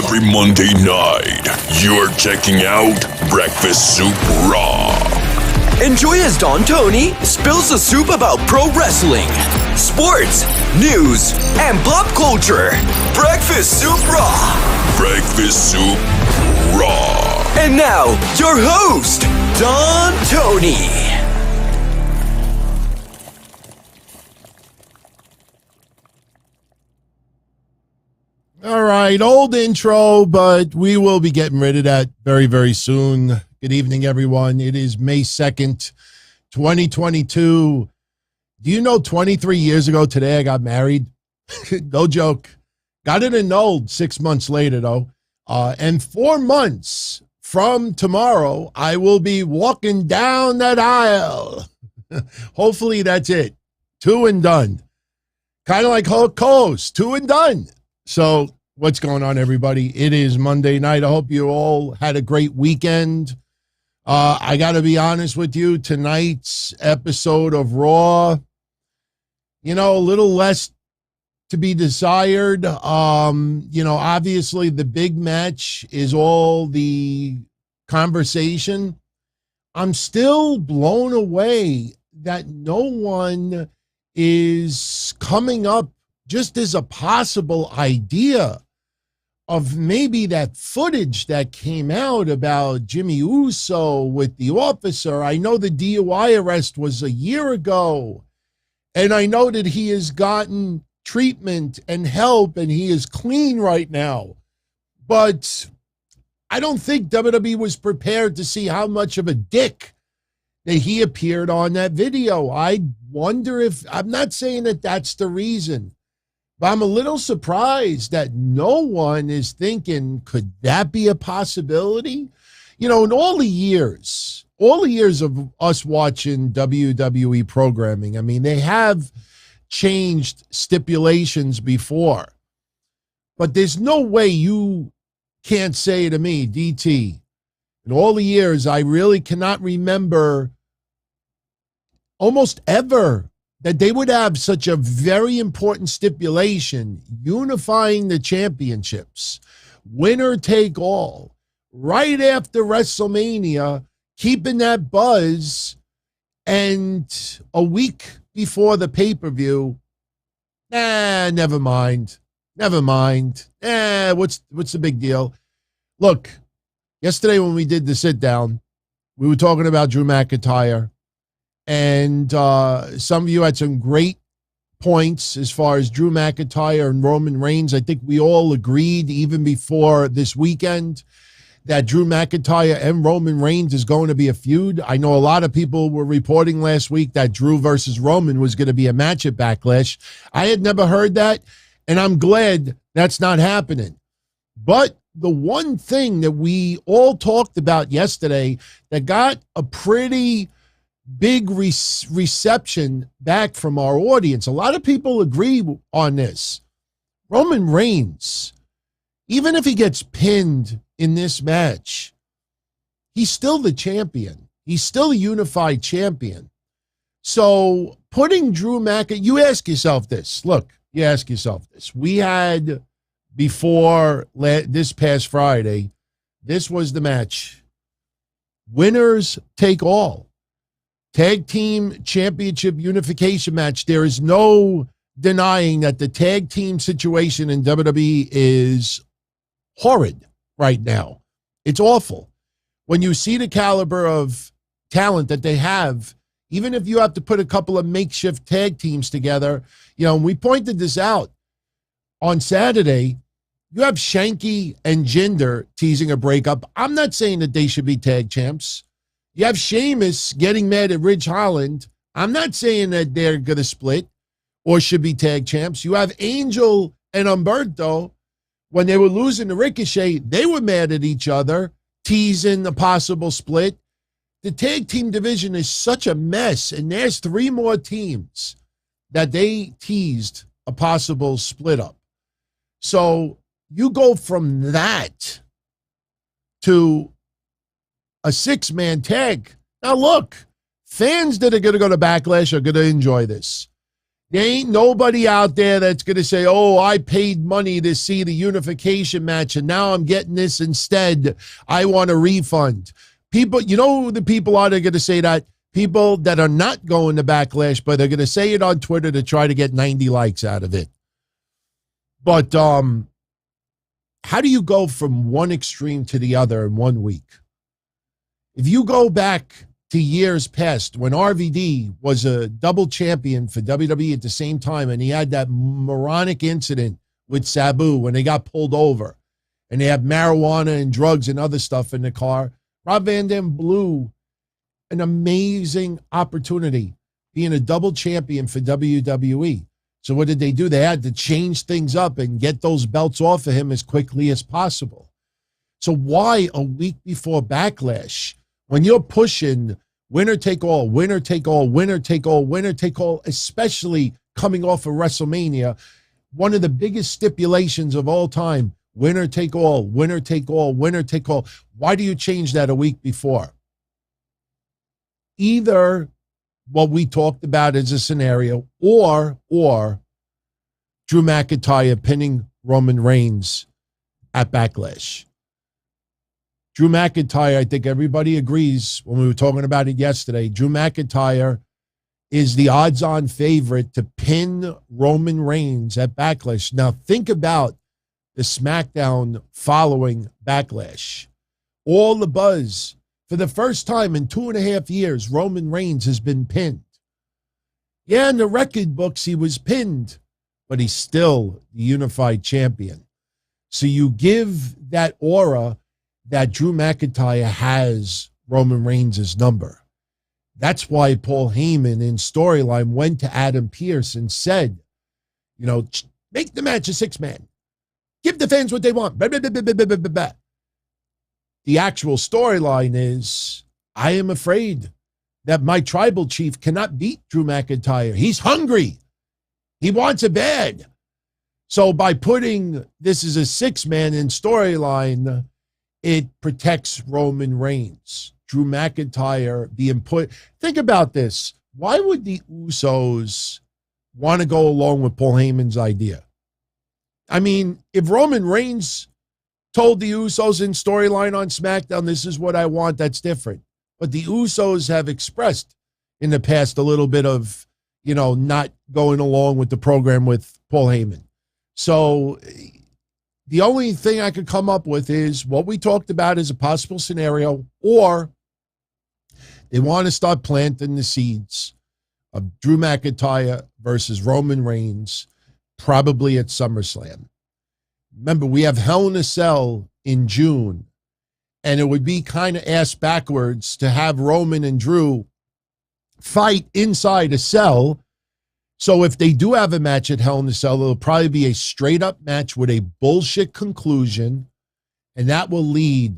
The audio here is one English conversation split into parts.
Every Monday night, you're checking out Breakfast Soup Raw. Enjoy as Don Tony spills the soup about pro wrestling, sports, news, and pop culture. Breakfast Soup Raw. Breakfast Soup Raw. And now, your host, Don Tony. All right, old intro, but we will be getting rid of that very, very soon. Good evening, everyone. It is May 2nd, 2022. Do you know 23 years ago today I got married? No joke. Got it annulled 6 months later, though. And 4 months from tomorrow, I will be walking down that aisle. Hopefully that's it. 2 and done. Kind of like Hulk Host, 2 and done. So what's going on, everybody? It is Monday night. I hope you all had a great weekend. I got to be honest with you. Tonight's episode of Raw, a little less to be desired. Obviously the big match is all the conversation. I'm still blown away that no one is coming up just as a possible idea of maybe that footage that came out about Jimmy Uso with the officer. I know the DUI arrest was a year ago, and I know that he has gotten treatment and help, and he is clean right now. But I don't think WWE was prepared to see how much of a dick that he appeared on that video. I wonder if, I'm not saying that that's the reason, but I'm a little surprised that no one is thinking, could that be a possibility? In all the years of us watching WWE programming, I mean, they have changed stipulations before. But there's no way you can't say to me, DT, in all the years, I really cannot remember almost ever that they would have such a very important stipulation unifying the championships, winner take all, right after WrestleMania, keeping that buzz, and a week before the pay-per-view, never mind. What's the big deal? Look, yesterday when we did the sit-down, we were talking about Drew McIntyre. And some of you had some great points as far as Drew McIntyre and Roman Reigns. I think we all agreed even before this weekend that Drew McIntyre and Roman Reigns is going to be a feud. I know a lot of people were reporting last week that Drew versus Roman was going to be a match at Backlash. I had never heard that, and I'm glad that's not happening. But the one thing that we all talked about yesterday that got a pretty big reception back from our audience. A lot of people agree on this. Roman Reigns, even if he gets pinned in this match, he's still the champion. He's still a unified champion. So putting Drew McIntyre, you ask yourself this. Look, you ask yourself this. We had before this past Friday, this was the match. Winners take all. Tag team championship unification match. There is no denying that the tag team situation in WWE is horrid right now. It's awful. When you see the caliber of talent that they have, even if you have to put a couple of makeshift tag teams together, and we pointed this out on Saturday, you have Shanky and Jinder teasing a breakup. I'm not saying that they should be tag champs. You have Sheamus getting mad at Ridge Holland. I'm not saying that they're going to split or should be tag champs. You have Angel and Humberto. When they were losing to Ricochet, they were mad at each other, teasing the possible split. The tag team division is such a mess, and there's 3 more teams that they teased a possible split up. So you go from that to a 6-man tag. Now look, fans that are going to go to Backlash are going to enjoy this. There ain't nobody out there that's going to say, oh, I paid money to see the unification match and now I'm getting this instead. I want a refund. People, you know who the people are that are going to say that? People that are not going to Backlash, but they're going to say it on Twitter to try to get 90 likes out of it. But how do you go from one extreme to the other in 1 week? If you go back to years past when RVD was a double champion for WWE at the same time, and he had that moronic incident with Sabu when they got pulled over and they had marijuana and drugs and other stuff in the car, Rob Van Dam blew an amazing opportunity being a double champion for WWE. So what did they do? They had to change things up and get those belts off of him as quickly as possible. So why a week before Backlash, when you're pushing winner take all, winner take all, winner take all, winner take all, especially coming off of WrestleMania, one of the biggest stipulations of all time, winner take all, winner take all, winner take all. Why do you change that a week before? Either what we talked about as a scenario or Drew McIntyre pinning Roman Reigns at Backlash. Drew McIntyre, I think everybody agrees when we were talking about it yesterday, Drew McIntyre is the odds-on favorite to pin Roman Reigns at Backlash. Now, think about the SmackDown following Backlash. All the buzz. For the first time in 2.5 years, Roman Reigns has been pinned. Yeah, in the record books, he was pinned, but he's still the unified champion. So you give that aura that Drew McIntyre has Roman Reigns' number. That's why Paul Heyman in Storyline went to Adam Pearce and said, you know, make the match a 6-man. Give the fans what they want. Blah, blah, blah, blah, blah, blah, blah. The actual storyline is, I am afraid that my tribal chief cannot beat Drew McIntyre. He's hungry. He wants it bad. So by putting this as a 6-man in Storyline, it protects Roman Reigns. Drew McIntyre being put. Think about this. Why would the Usos want to go along with Paul Heyman's idea? I mean, if Roman Reigns told the Usos in Storyline on SmackDown, this is what I want, that's different. But the Usos have expressed in the past a little bit of, you know, not going along with the program with Paul Heyman. So the only thing I could come up with is what we talked about as a possible scenario, or they want to start planting the seeds of Drew McIntyre versus Roman Reigns, probably at SummerSlam. Remember, we have Hell in a Cell in June, and it would be kind of ass backwards to have Roman and Drew fight inside a cell. So if they do have a match at Hell in a Cell, it'll probably be a straight-up match with a bullshit conclusion, and that will lead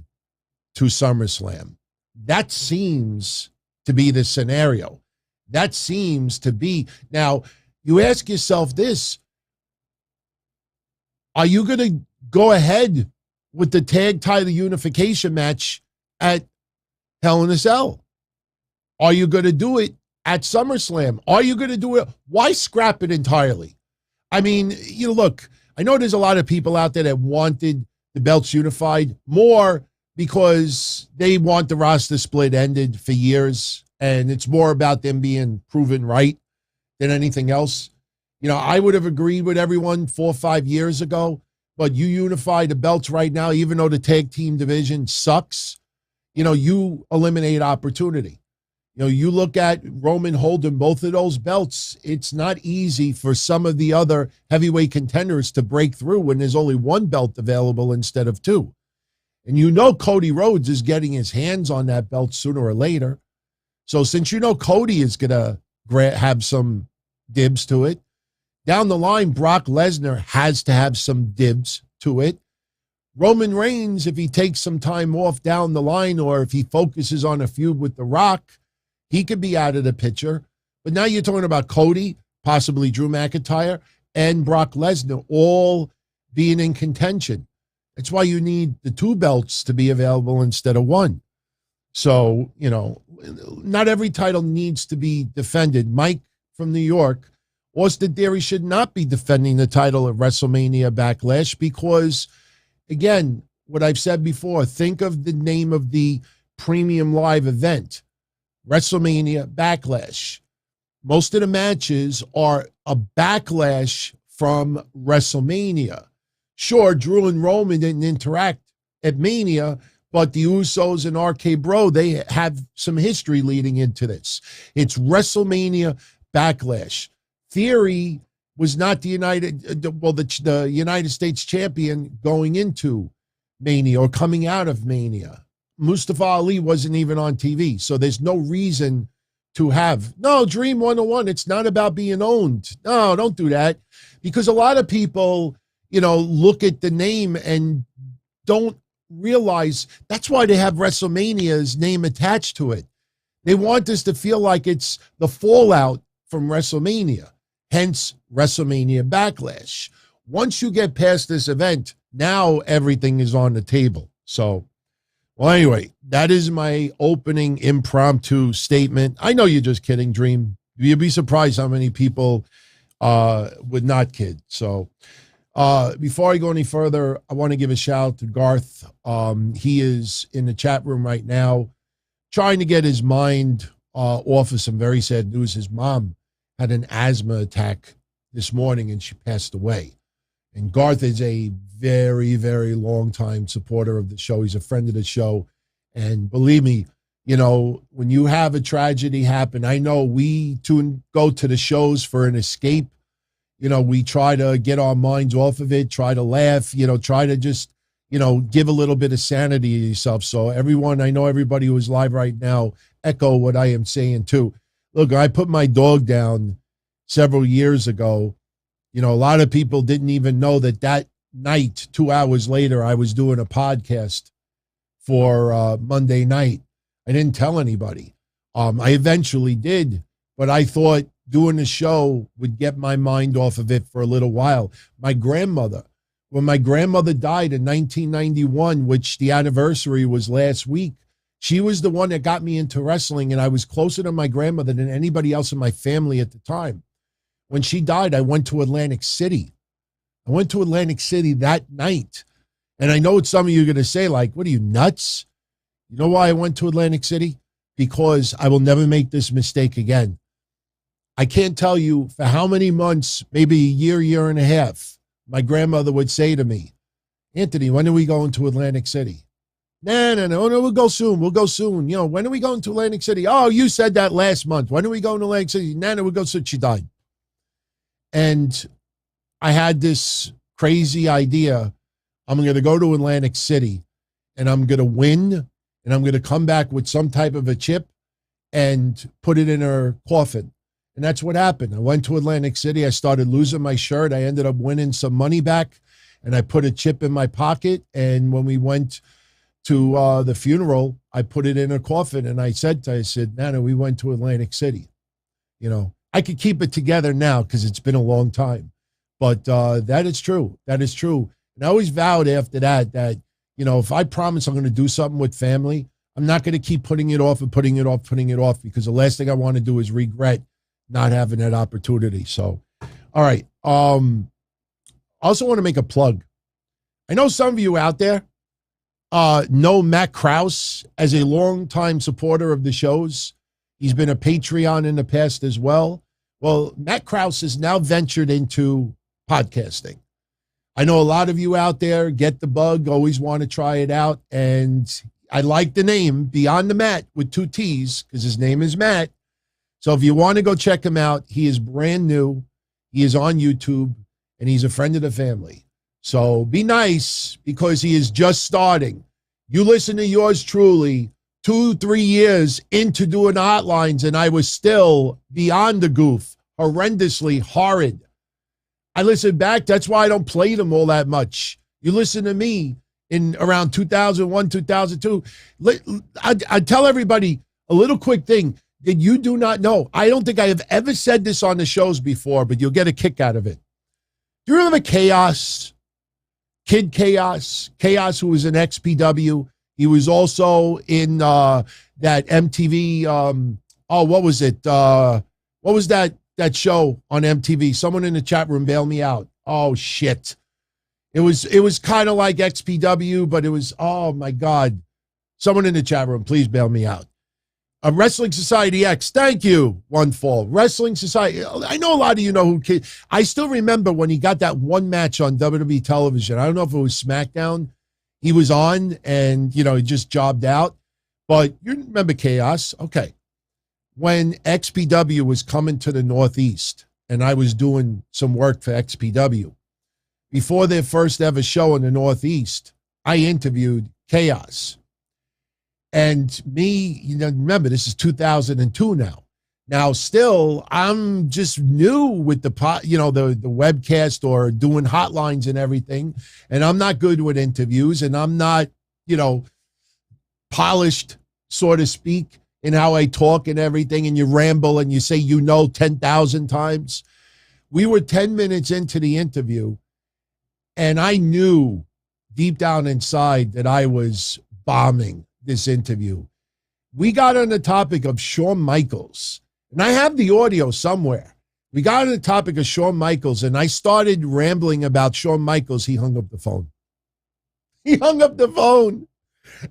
to SummerSlam. That seems to be the scenario. That seems to be. Now, you ask yourself this. Are you going to go ahead with the tag title unification match at Hell in a Cell? Are you going to do it at SummerSlam? Are you going to do it? Why scrap it entirely? I mean, you know, look, I know there's a lot of people out there that wanted the belts unified more because they want the roster split ended for years, and it's more about them being proven right than anything else. You know, I would have agreed with everyone 4 or 5 years ago, but you unify the belts right now, even though the tag team division sucks, you know, you eliminate opportunity. You know, you look at Roman holding both of those belts, it's not easy for some of the other heavyweight contenders to break through when there's only one belt available instead of two. And you know Cody Rhodes is getting his hands on that belt sooner or later. So since you know Cody is going to have some dibs to it, down the line, Brock Lesnar has to have some dibs to it. Roman Reigns, if he takes some time off down the line, or if he focuses on a feud with The Rock, he could be out of the picture. But now you're talking about Cody, possibly Drew McIntyre, and Brock Lesnar all being in contention. That's why you need the two belts to be available instead of one. So, you know, not every title needs to be defended. Mike from New York Austin Theory should not be defending the title at WrestleMania Backlash because, again, what I've said before, think of the name of the premium live event, WrestleMania Backlash. Most of the matches are a backlash from WrestleMania. Sure, Drew and Roman didn't interact at Mania, but the Usos and RK Bro, they have some history leading into this. It's WrestleMania Backlash. Theory was not the United States champion going into Mania or coming out of Mania. Mustafa Ali wasn't even on TV, so there's no reason to have, no, Dream 101, it's not about being owned. No, don't do that. Because a lot of people, look at the name and don't realize that's why they have WrestleMania's name attached to it. They want us to feel like it's the fallout from WrestleMania, hence WrestleMania Backlash. Once you get past this event, now everything is on the table. So, well, anyway, that is my opening impromptu statement. I know you're just kidding, Dream. You'd be surprised how many people would not kid. So before I go any further, I want to give a shout out to Garth. He is in the chat room right now trying to get his mind off of some very sad news. His mom had an asthma attack this morning and she passed away. And Garth is a very, very long time supporter of the show. He's a friend of the show. And believe me, when you have a tragedy happen, I know we go to the shows for an escape. We try to get our minds off of it, try to laugh, try to just, give a little bit of sanity to yourself. So everyone, I know everybody who is live right now, echo what I am saying too. Look, I put my dog down several years ago. A lot of people didn't even know that night, 2 hours later, I was doing a podcast for Monday night. I didn't tell anybody. I eventually did, but I thought doing the show would get my mind off of it for a little while. When my grandmother died in 1991, which the anniversary was last week, she was the one that got me into wrestling, and I was closer to my grandmother than anybody else in my family at the time. When she died, I went to Atlantic City. I went to Atlantic City that night. And I know what some of you are going to say, like, what are you, nuts? You know why I went to Atlantic City? Because I will never make this mistake again. I can't tell you for how many months, maybe a year and a half, my grandmother would say to me, Anthony, when are we going to Atlantic City? No, we'll go soon. When are we going to Atlantic City? Oh, you said that last month. When are we going to Atlantic City? No, we'll go soon. She died. And I had this crazy idea. I'm going to go to Atlantic City and I'm going to win and I'm going to come back with some type of a chip and put it in her coffin. And that's what happened. I went to Atlantic City. I started losing my shirt. I ended up winning some money back and I put a chip in my pocket. And when we went to the funeral, I put it in her coffin. And I said, Nana, we went to Atlantic City. I could keep it together now because it's been a long time. But that is true. That is true. And I always vowed after that, if I promise I'm going to do something with family, I'm not going to keep putting it off because the last thing I want to do is regret not having that opportunity. So, all right. I also want to make a plug. I know some of you out there know Matt Krause as a longtime supporter of the shows. He's been a Patreon in the past as well. Well, Matt Krause has now ventured into podcasting. I know a lot of you out there get the bug, always want to try it out. And I like the name Beyond the Mat with 2 T's because his name is Matt. So if you want to go check him out, he is brand new. He is on YouTube and he's a friend of the family. So be nice because he is just starting. You listen to yours truly 2-3 years into doing hotlines and I was still beyond the goof, horrendously horrid. I listened back. That's why I don't play them all that much. You listen to me in around 2001, 2002. I tell everybody a little quick thing that you do not know. I don't think I have ever said this on the shows before, but you'll get a kick out of it. Do you remember Chaos? Kid Chaos? Chaos, who was in XPW. He was also in that MTV. What was it? What was that that show on MTV? Someone in the chat room bail me out. Oh shit. It was kind of like XPW, but it was, oh my God. Someone in the chat room, please bail me out. Wrestling Society X, thank you, One Fall. Wrestling Society, I know a lot of you know who, I still remember when he got that one match on WWE television. I don't know if it was SmackDown he was on and, he just jobbed out. But you remember Chaos? Okay. When XPW was coming to the Northeast and I was doing some work for XPW, before their first ever show in the Northeast, I interviewed Chaos. And me, remember, this is 2002 now. Now, still, I'm just new with the webcast or doing hotlines and everything. And I'm not good with interviews and I'm not, polished, so to speak, in how I talk and everything. And you ramble and you say, 10,000 times. We were 10 minutes into the interview and I knew deep down inside that I was bombing this interview. We got on the topic of Shawn Michaels, and I have the audio somewhere. We got on the topic of Shawn Michaels, and I started rambling about Shawn Michaels. He hung up the phone.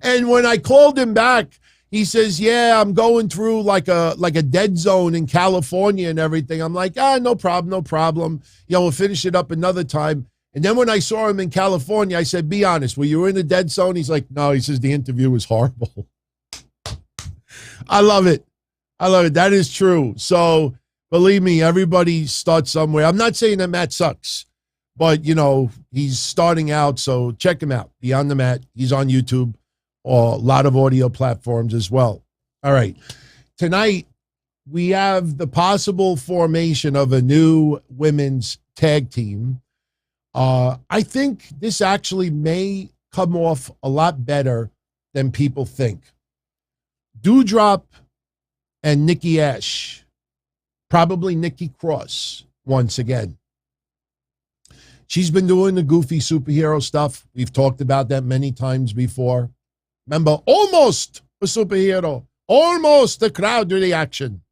And when I called him back, he says, yeah, I'm going through like a dead zone in California and everything. I'm like, no problem. We'll finish it up another time. And then when I saw him in California, I said, be honest, were you in the dead zone? He's like, no, he says the interview was horrible. I love it. That is true. So believe me, everybody starts somewhere. I'm not saying that Matt sucks, but he's starting out. So check him out. Beyond the Mat. He's on YouTube or a lot of audio platforms as well. All right. Tonight, we have the possible formation of a new women's tag team. I think this actually may come off a lot better than people think. Doudrop and Nikki A.S.H., probably Nikki Cross once again. She's been doing the goofy superhero stuff. We've talked about that many times before. Remember, almost a superhero, almost a crowd reaction.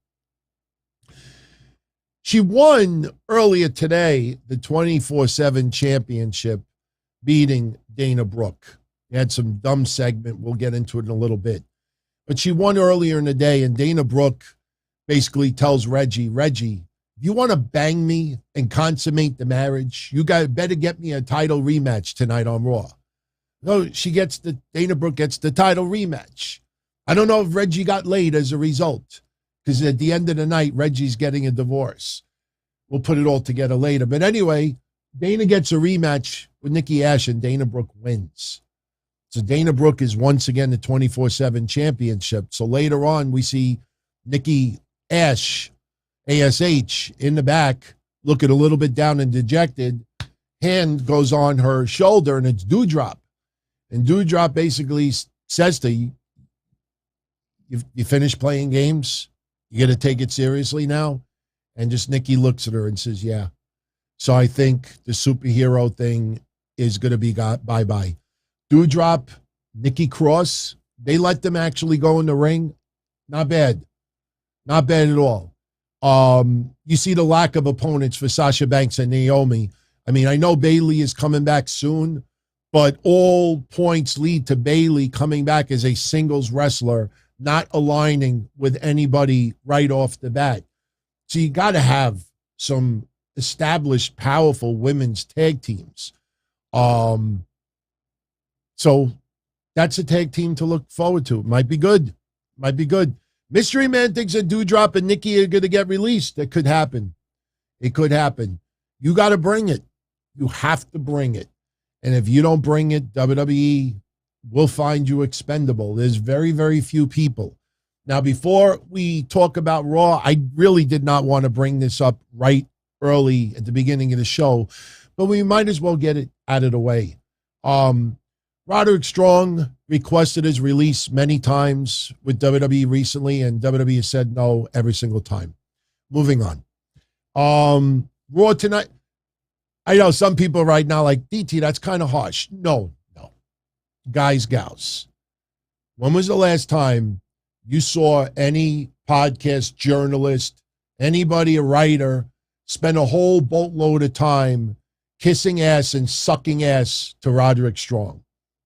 She won earlier today the 24/7 championship, beating Dana Brooke. They had some dumb segment. We'll get into it in a little bit. But she won earlier in the day, and Dana Brooke basically tells Reggie, if you want to bang me and consummate the marriage, you guys better get me a title rematch tonight on Raw. No, Dana Brooke gets the title rematch. I don't know if Reggie got laid as a result, because at the end of the night, Reggie's getting a divorce. We'll put it all together later. But anyway, Dana gets a rematch with Nikki A.S.H. and Dana Brooke wins. So Dana Brooke is once again the 24/7 championship. So later on, we see Nikki A.S.H., A.S.H. in the back, looking a little bit down and dejected. Hand goes on her shoulder, and it's Doudrop. And Doudrop basically says to you, you finished playing games? You got to take it seriously now? And just Nikki looks at her and says, yeah. So I think the superhero thing is going to be bye-bye. Doudrop, Nikki Cross, they let them actually go in the ring. Not bad. Not bad at all. You see the lack of opponents for Sasha Banks and Naomi. I mean, I know Bayley is coming back soon, but all points lead to Bayley coming back as a singles wrestler, not aligning with anybody right off the bat. So you got to have some established, powerful women's tag teams. So that's a tag team to look forward to. Might be good. Mystery Man thinks that Doudrop and Nikki are going to get released. That could happen. It could happen. You got to bring it. You have to bring it. And if you don't bring it, WWE will find you expendable. There's very, very few people. Now, before we talk about Raw, I really did not want to bring this up right early at the beginning of the show, but we might as well get it out of the way. Roderick Strong requested his release many times with WWE recently, and WWE has said no every single time. Moving on. Raw tonight. I know some people right now like, DT, that's kind of harsh. No. Guys, gals. When was the last time you saw any podcast journalist, anybody, a writer, spend a whole boatload of time kissing ass and sucking ass to Roderick Strong.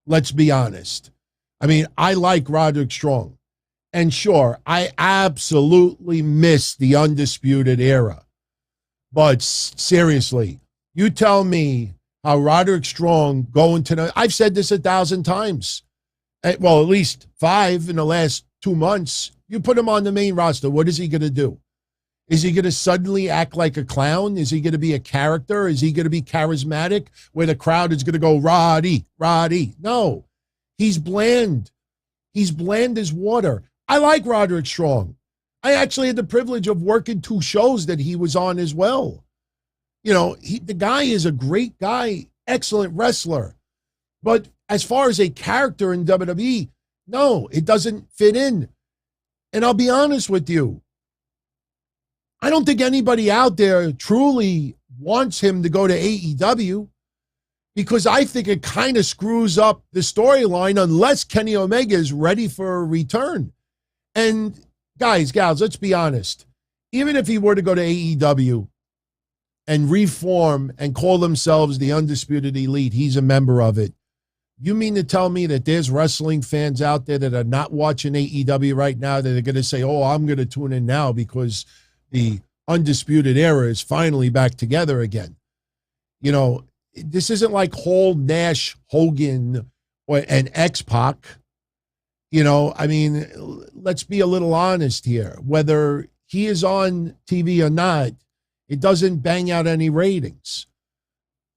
Let's be honest. I mean, I like Roderick Strong. And sure, I absolutely miss the Undisputed Era. But seriously, you tell me how Roderick Strong going to the... I've said this 1,000 times. Well, at least 5 in the last 2 months. You put him on the main roster, what is he going to do? Is he going to suddenly act like a clown? Is he going to be a character? Is he going to be charismatic where the crowd is going to go, Roddy, Roddy? No, he's bland. He's bland as water. I like Roderick Strong. I actually had the privilege of working 2 shows that he was on as well. You know, the guy is a great guy, excellent wrestler. But as far as a character in WWE, no, it doesn't fit in. And I'll be honest with you, I don't think anybody out there truly wants him to go to AEW because I think it kind of screws up the storyline unless Kenny Omega is ready for a return. And guys, gals, let's be honest. Even if he were to go to AEW and reform and call themselves the Undisputed Elite, he's a member of it. You mean to tell me that there's wrestling fans out there that are not watching AEW right now that are going to say, oh, I'm going to tune in now because the Undisputed Era is finally back together again? You know, this isn't like Hall, Nash, Hogan, and X-Pac. You know, I mean, let's be a little honest here. Whether he is on TV or not, it doesn't bang out any ratings.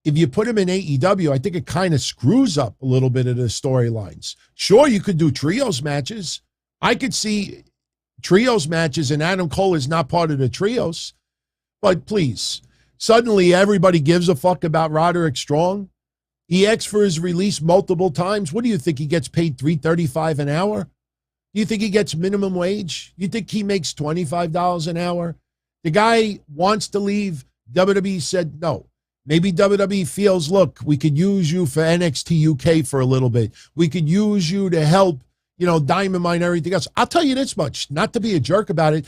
If you put him in AEW, I think it kind of screws up a little bit of the storylines. Sure, you could do trios matches. I could see trios matches, and Adam Cole is not part of the trios. But please, suddenly everybody gives a fuck about Roderick Strong. He asked for his release multiple times. What do you think? He gets paid $3.35 an hour? Do you think he gets minimum wage? You think he makes $25 an hour? The guy wants to leave. WWE said no. Maybe WWE feels, look, we could use you for NXT UK for a little bit. We could use you to help, you know, Dynamite and everything else. I'll tell you this much, not to be a jerk about it.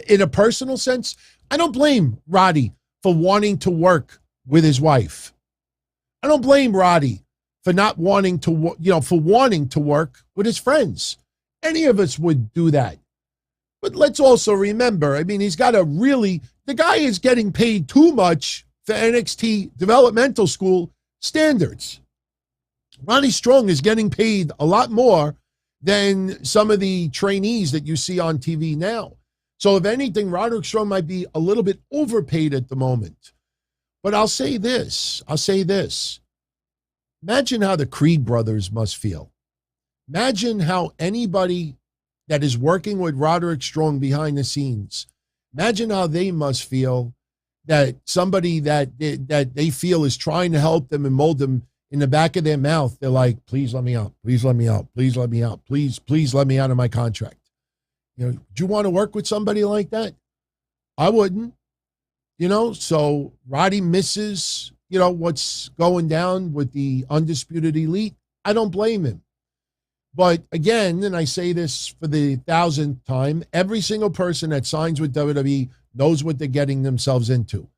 In a personal sense, I don't blame Roddy for wanting to work with his wife. I don't blame Roddy for not wanting to, you know, for wanting to work with his friends. Any of us would do that. But let's also remember, I mean, he's got a really, the guy is getting paid too much for NXT developmental school standards. Roddy Strong is getting paid a lot more than some of the trainees that you see on TV now. So if anything, Roderick Strong might be a little bit overpaid at the moment. But I'll say this. Imagine how the Creed brothers must feel. Imagine how anybody that is working with Roderick Strong behind the scenes, imagine how they must feel that somebody that they feel is trying to help them and mold them, in the back of their mouth, they're like, please let me out. Please let me out. Please let me out. Please let me out of my contract. You know, do you want to work with somebody like that? I wouldn't. You know, so Roddy misses, you know, what's going down with the Undisputed Elite. I don't blame him. But again, and I say this for the 1,000th time, every single person that signs with WWE knows what they're getting themselves into.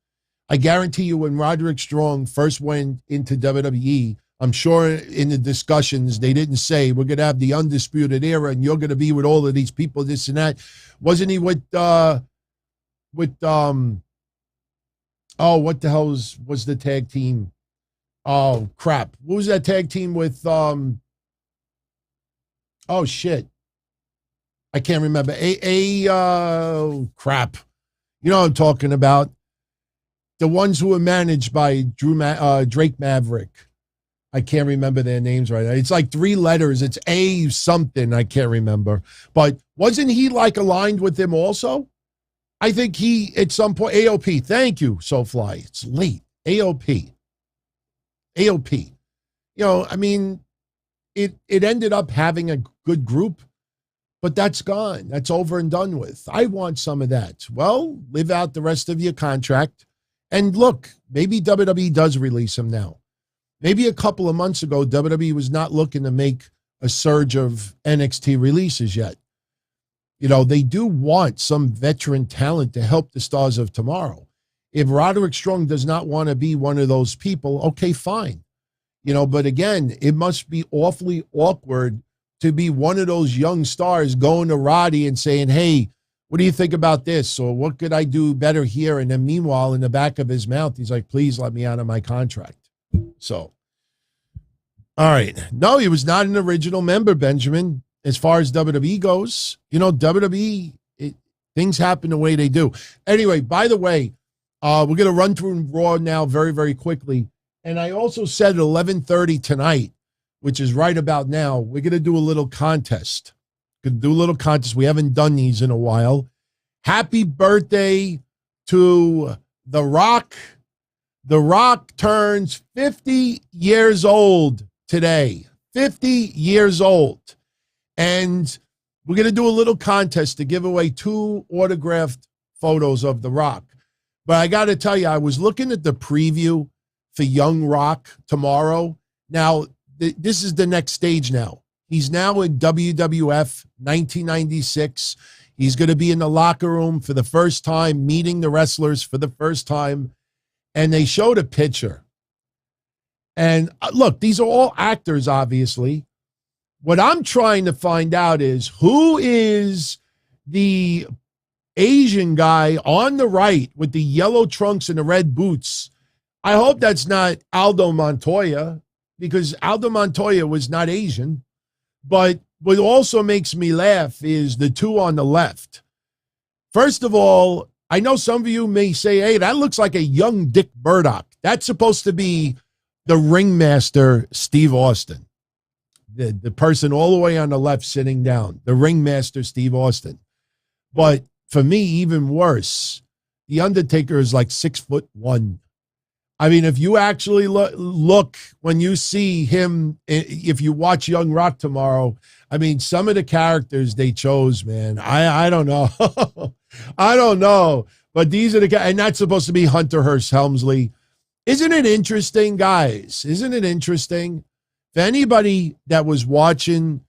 I guarantee you when Roderick Strong first went into WWE, I'm sure in the discussions, they didn't say, we're going to have the Undisputed Era and you're going to be with all of these people, this and that. Wasn't he with oh, what the hell was the tag team? Oh, crap. What was that tag team with, oh, shit. I can't remember. Crap. You know what I'm talking about. The ones who were managed by Drake Maverick. I can't remember their names right now. It's like 3 letters. It's A something. I can't remember. But wasn't he like aligned with them also? I think he, at some point, AOP. Thank you, SoFly. It's late. AOP. You know, I mean, it ended up having a good group, but that's gone. That's over and done with. I want some of that. Well, live out the rest of your contract. And look, maybe WWE does release him now. Maybe a couple of months ago, WWE was not looking to make a surge of NXT releases yet. They do want some veteran talent to help the stars of tomorrow. If Roderick Strong does not want to be one of those people, okay, fine. But again, it must be awfully awkward to be one of those young stars going to Roddy and saying, hey, what do you think about this? Or what could I do better here? And then meanwhile, in the back of his mouth, he's like, please let me out of my contract. So, all right. No, he was not an original member, Benjamin. As far as WWE goes, WWE, things happen the way they do. Anyway, by the way, we're going to run through Raw now very, very quickly. And I also said at 11:30 tonight, which is right about now, we're going to do a little contest. We haven't done these in a while. Happy birthday to The Rock. The Rock turns 50 years old today. 50 years old. And we're going to do a little contest to give away 2 autographed photos of The Rock. But I got to tell you, I was looking at the preview for Young Rock tomorrow. Now, this is the next stage now. He's now in WWF 1996. He's going to be in the locker room for the first time, meeting the wrestlers for the first time. And they showed a picture. And look, these are all actors, obviously. What I'm trying to find out is who is the Asian guy on the right with the yellow trunks and the red boots. I hope that's not Aldo Montoya, because Aldo Montoya was not Asian. But what also makes me laugh is the 2 on the left. First of all, I know some of you may say, hey, that looks like a young Dick Murdoch. That's supposed to be the ringmaster, Steve Austin. The person all the way on the left sitting down, the ringmaster, Steve Austin. But for me, even worse, The Undertaker is like 6'1". I mean, if you actually look when you see him, if you watch Young Rock tomorrow, I mean, some of the characters they chose, man, I don't know. I don't know. But these are the guys, and that's supposed to be Hunter Hearst Helmsley. Isn't it interesting, guys? Isn't it interesting? For anybody that was watching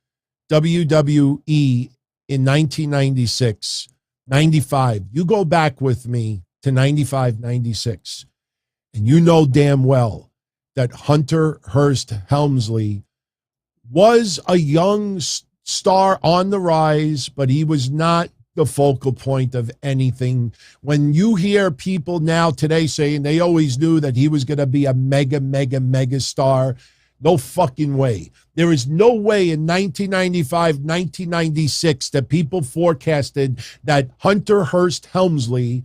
WWE in 1996, 95, you go back with me to 95, 96, and you know damn well that Hunter Hearst Helmsley was a young star on the rise, but he was not the focal point of anything. When you hear people now today saying they always knew that he was going to be a mega star, no fucking way. There is no way in 1995, 1996 that people forecasted that Hunter Hearst Helmsley,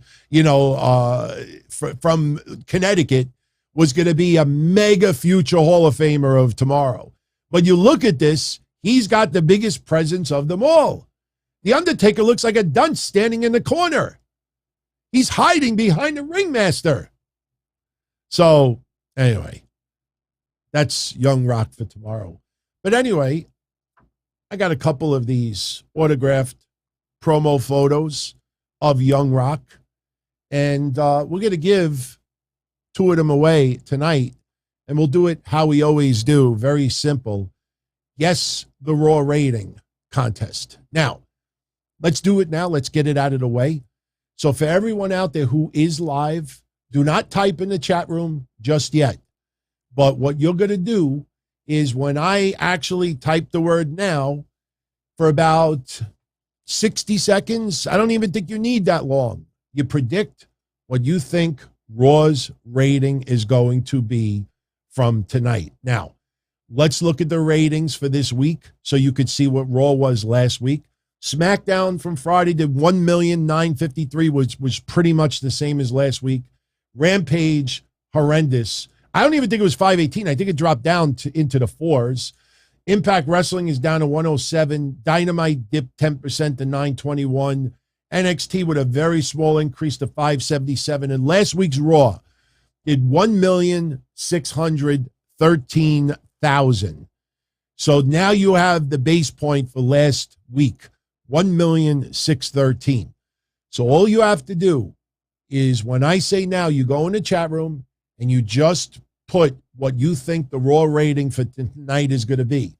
from Connecticut, was going to be a mega future Hall of Famer of tomorrow. But you look at this, he's got the biggest presence of them all. The Undertaker looks like a dunce standing in the corner. He's hiding behind the ringmaster. So, anyway. That's Young Rock for tomorrow. But anyway, I got a couple of these autographed promo photos of Young Rock. And we're going to give 2 of them away tonight. And we'll do it how we always do. Very simple. Guess the Raw rating contest. Now, let's do it now. Let's get it out of the way. So for everyone out there who is live, do not type in the chat room just yet. But what you're going to do is when I actually type the word now for about 60 seconds, I don't even think you need that long. You predict what you think Raw's rating is going to be from tonight. Now, let's look at the ratings for this week so you could see what Raw was last week. SmackDown from Friday did 1,953,000, which was pretty much the same as last week. Rampage, horrendous. I don't even think it was 518. I think it dropped down into the 4s. Impact Wrestling is down to 107. Dynamite dipped 10% to 921. NXT with a very small increase to 577. And last week's Raw did 1,613,000. So now you have the base point for last week, 1,613,000. So all you have to do is when I say now, you go in the chat room and you just put what you think the Raw rating for tonight is going to be.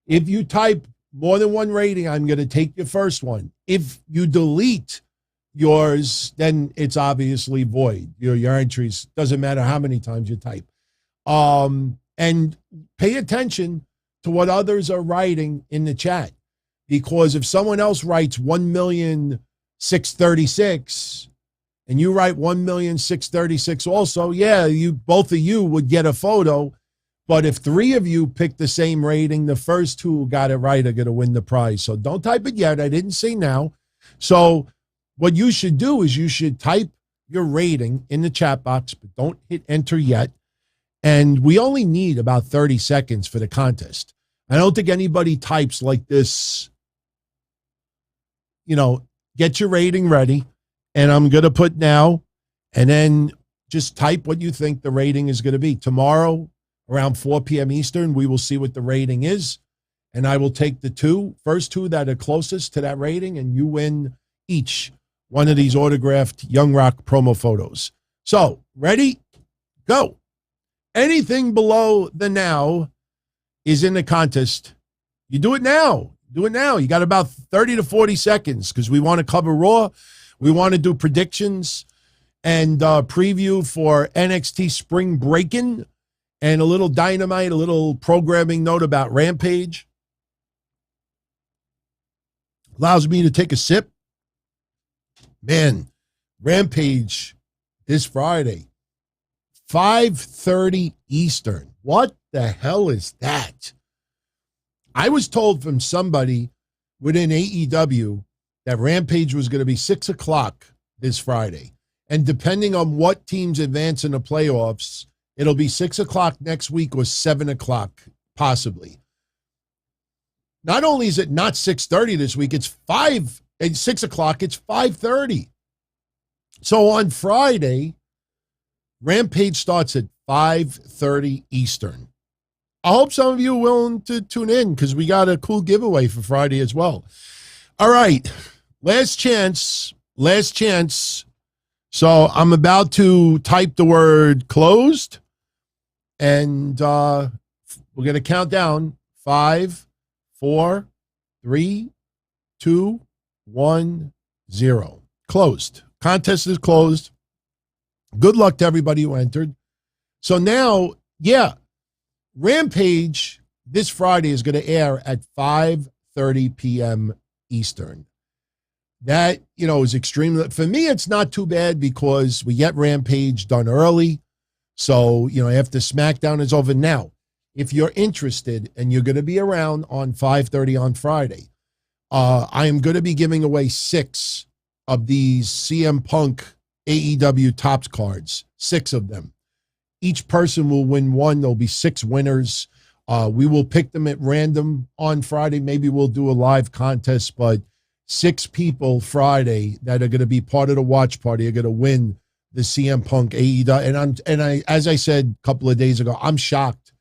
If you type more than one rating, I'm going to take your first one. If you delete yours, then it's obviously void. Your entries, doesn't matter how many times you type. And pay attention to what others are writing in the chat, because if someone else writes 1,636,000 and you write 1,636,000 also, yeah, both of you would get a photo. But if three of you pick the same rating, the first two who got it right are going to win the prize. So don't type it yet. I didn't say now. So what you should do is you should type your rating in the chat box, but don't hit enter yet. And we only need about 30 seconds for the contest. I don't think anybody types like this. Get your rating ready. And I'm going to put now, and then just type what you think the rating is going to be. Tomorrow, around 4 p.m. Eastern, we will see what the rating is. And I will take the first two that are closest to that rating, and you win each one of these autographed Young Rock promo photos. So, ready? Go. Anything below the now is in the contest. You do it now. Do it now. You got about 30 to 40 seconds because we want to cover Raw. We want to do predictions and preview for NXT Spring Breakin' and a little Dynamite, a little programming note about Rampage. Allows me to take a sip. Man, Rampage this Friday, 5:30 Eastern. What the hell is that? I was told from somebody within AEW that Rampage was going to be 6 o'clock this Friday. And depending on what teams advance in the playoffs, it'll be 6 o'clock next week or 7 o'clock, possibly. Not only is it not 6:30 this week, it's 6 o'clock, it's 5:30. So on Friday, Rampage starts at 5:30 Eastern. I hope some of you are willing to tune in because we got a cool giveaway for Friday as well. All right, last chance. So I'm about to type the word closed, and we're going to count down 5, 4, 3, 2, 1, 0. Closed. Contest is closed. Good luck to everybody who entered. So now, Rampage this Friday is going to air at 5:30 p.m. Eastern. That, is extremely, for me, it's not too bad because we get Rampage done early. So, after SmackDown is over. Now, if you're interested and you're going to be around on 5:30 on Friday, I am going to be giving away 6 of these CM Punk AEW Topps cards, 6 of them. Each person will win one. There'll be 6 winners. We will pick them at random on Friday. Maybe we'll do a live contest, but 6 people Friday that are going to be part of the watch party are going to win the CM Punk AEW. And I, as I said a couple of days ago, I'm shocked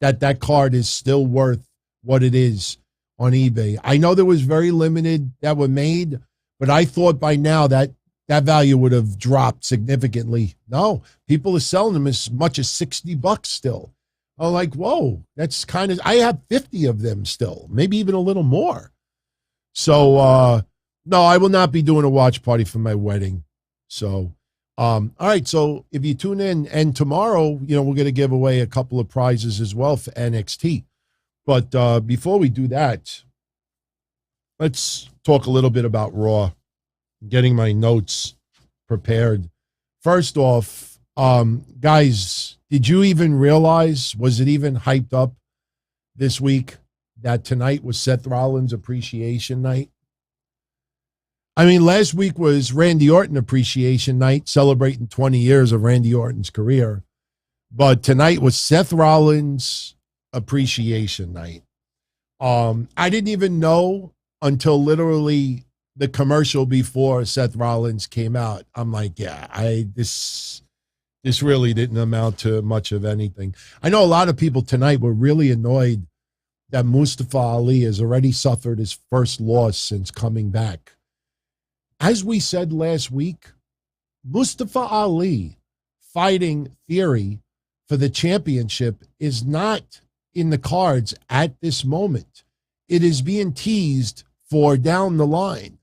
that card is still worth what it is on eBay. I know there was very limited that were made, but I thought by now that value would have dropped significantly. No, people are selling them as much as $60 still. I'm like, whoa, that's kind of, I have 50 of them still, maybe even a little more. So, no, I will not be doing a watch party for my wedding. So, all right. So if you tune in, and tomorrow, we're going to give away a couple of prizes as well for NXT. But before we do that, let's talk a little bit about Raw. Getting my notes prepared. First off, guys, did you even realize, was it even hyped up this week that tonight was Seth Rollins Appreciation Night? I mean, last week was Randy Orton Appreciation Night, celebrating 20 years of Randy Orton's career. But tonight was Seth Rollins Appreciation Night. I didn't even know until literally the commercial before Seth Rollins came out. I'm like, this really didn't amount to much of anything. I know a lot of people tonight were really annoyed that Mustafa Ali has already suffered his first loss since coming back. As we said last week, Mustafa Ali fighting Theory for the championship is not in the cards at this moment. it is being teased for down the line.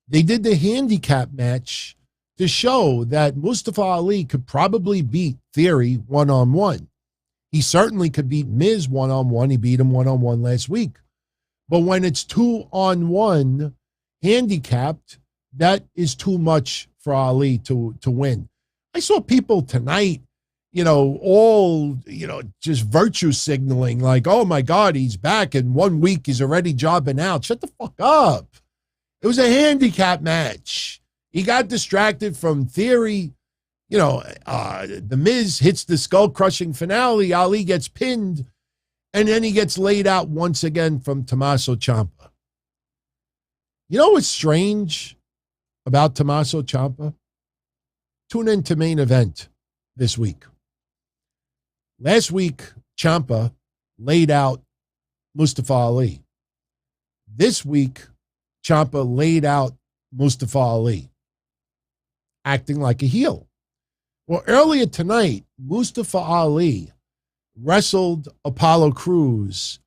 They did the handicap match to show that Mustafa Ali could probably beat Theory one-on-one. He certainly could beat Miz one-on-one. He beat him one-on-one last week. But when it's 2-on-1 handicapped, that is too much for Ali to win. I saw people tonight, all, just virtue signaling like, oh my God, he's back in 1 week. He's already jobbing out. Shut the fuck up. It was a handicap match. He got distracted from Theory. The Miz hits the skull-crushing finale. Ali gets pinned, and then he gets laid out once again from Tommaso Ciampa. You know what's strange about Tommaso Ciampa? Tune in to Main Event this week. Last week, Ciampa laid out Mustafa Ali. This week, Ciampa laid out Mustafa Ali, acting like a heel. Well, earlier tonight, Mustafa Ali wrestled Apollo Crews,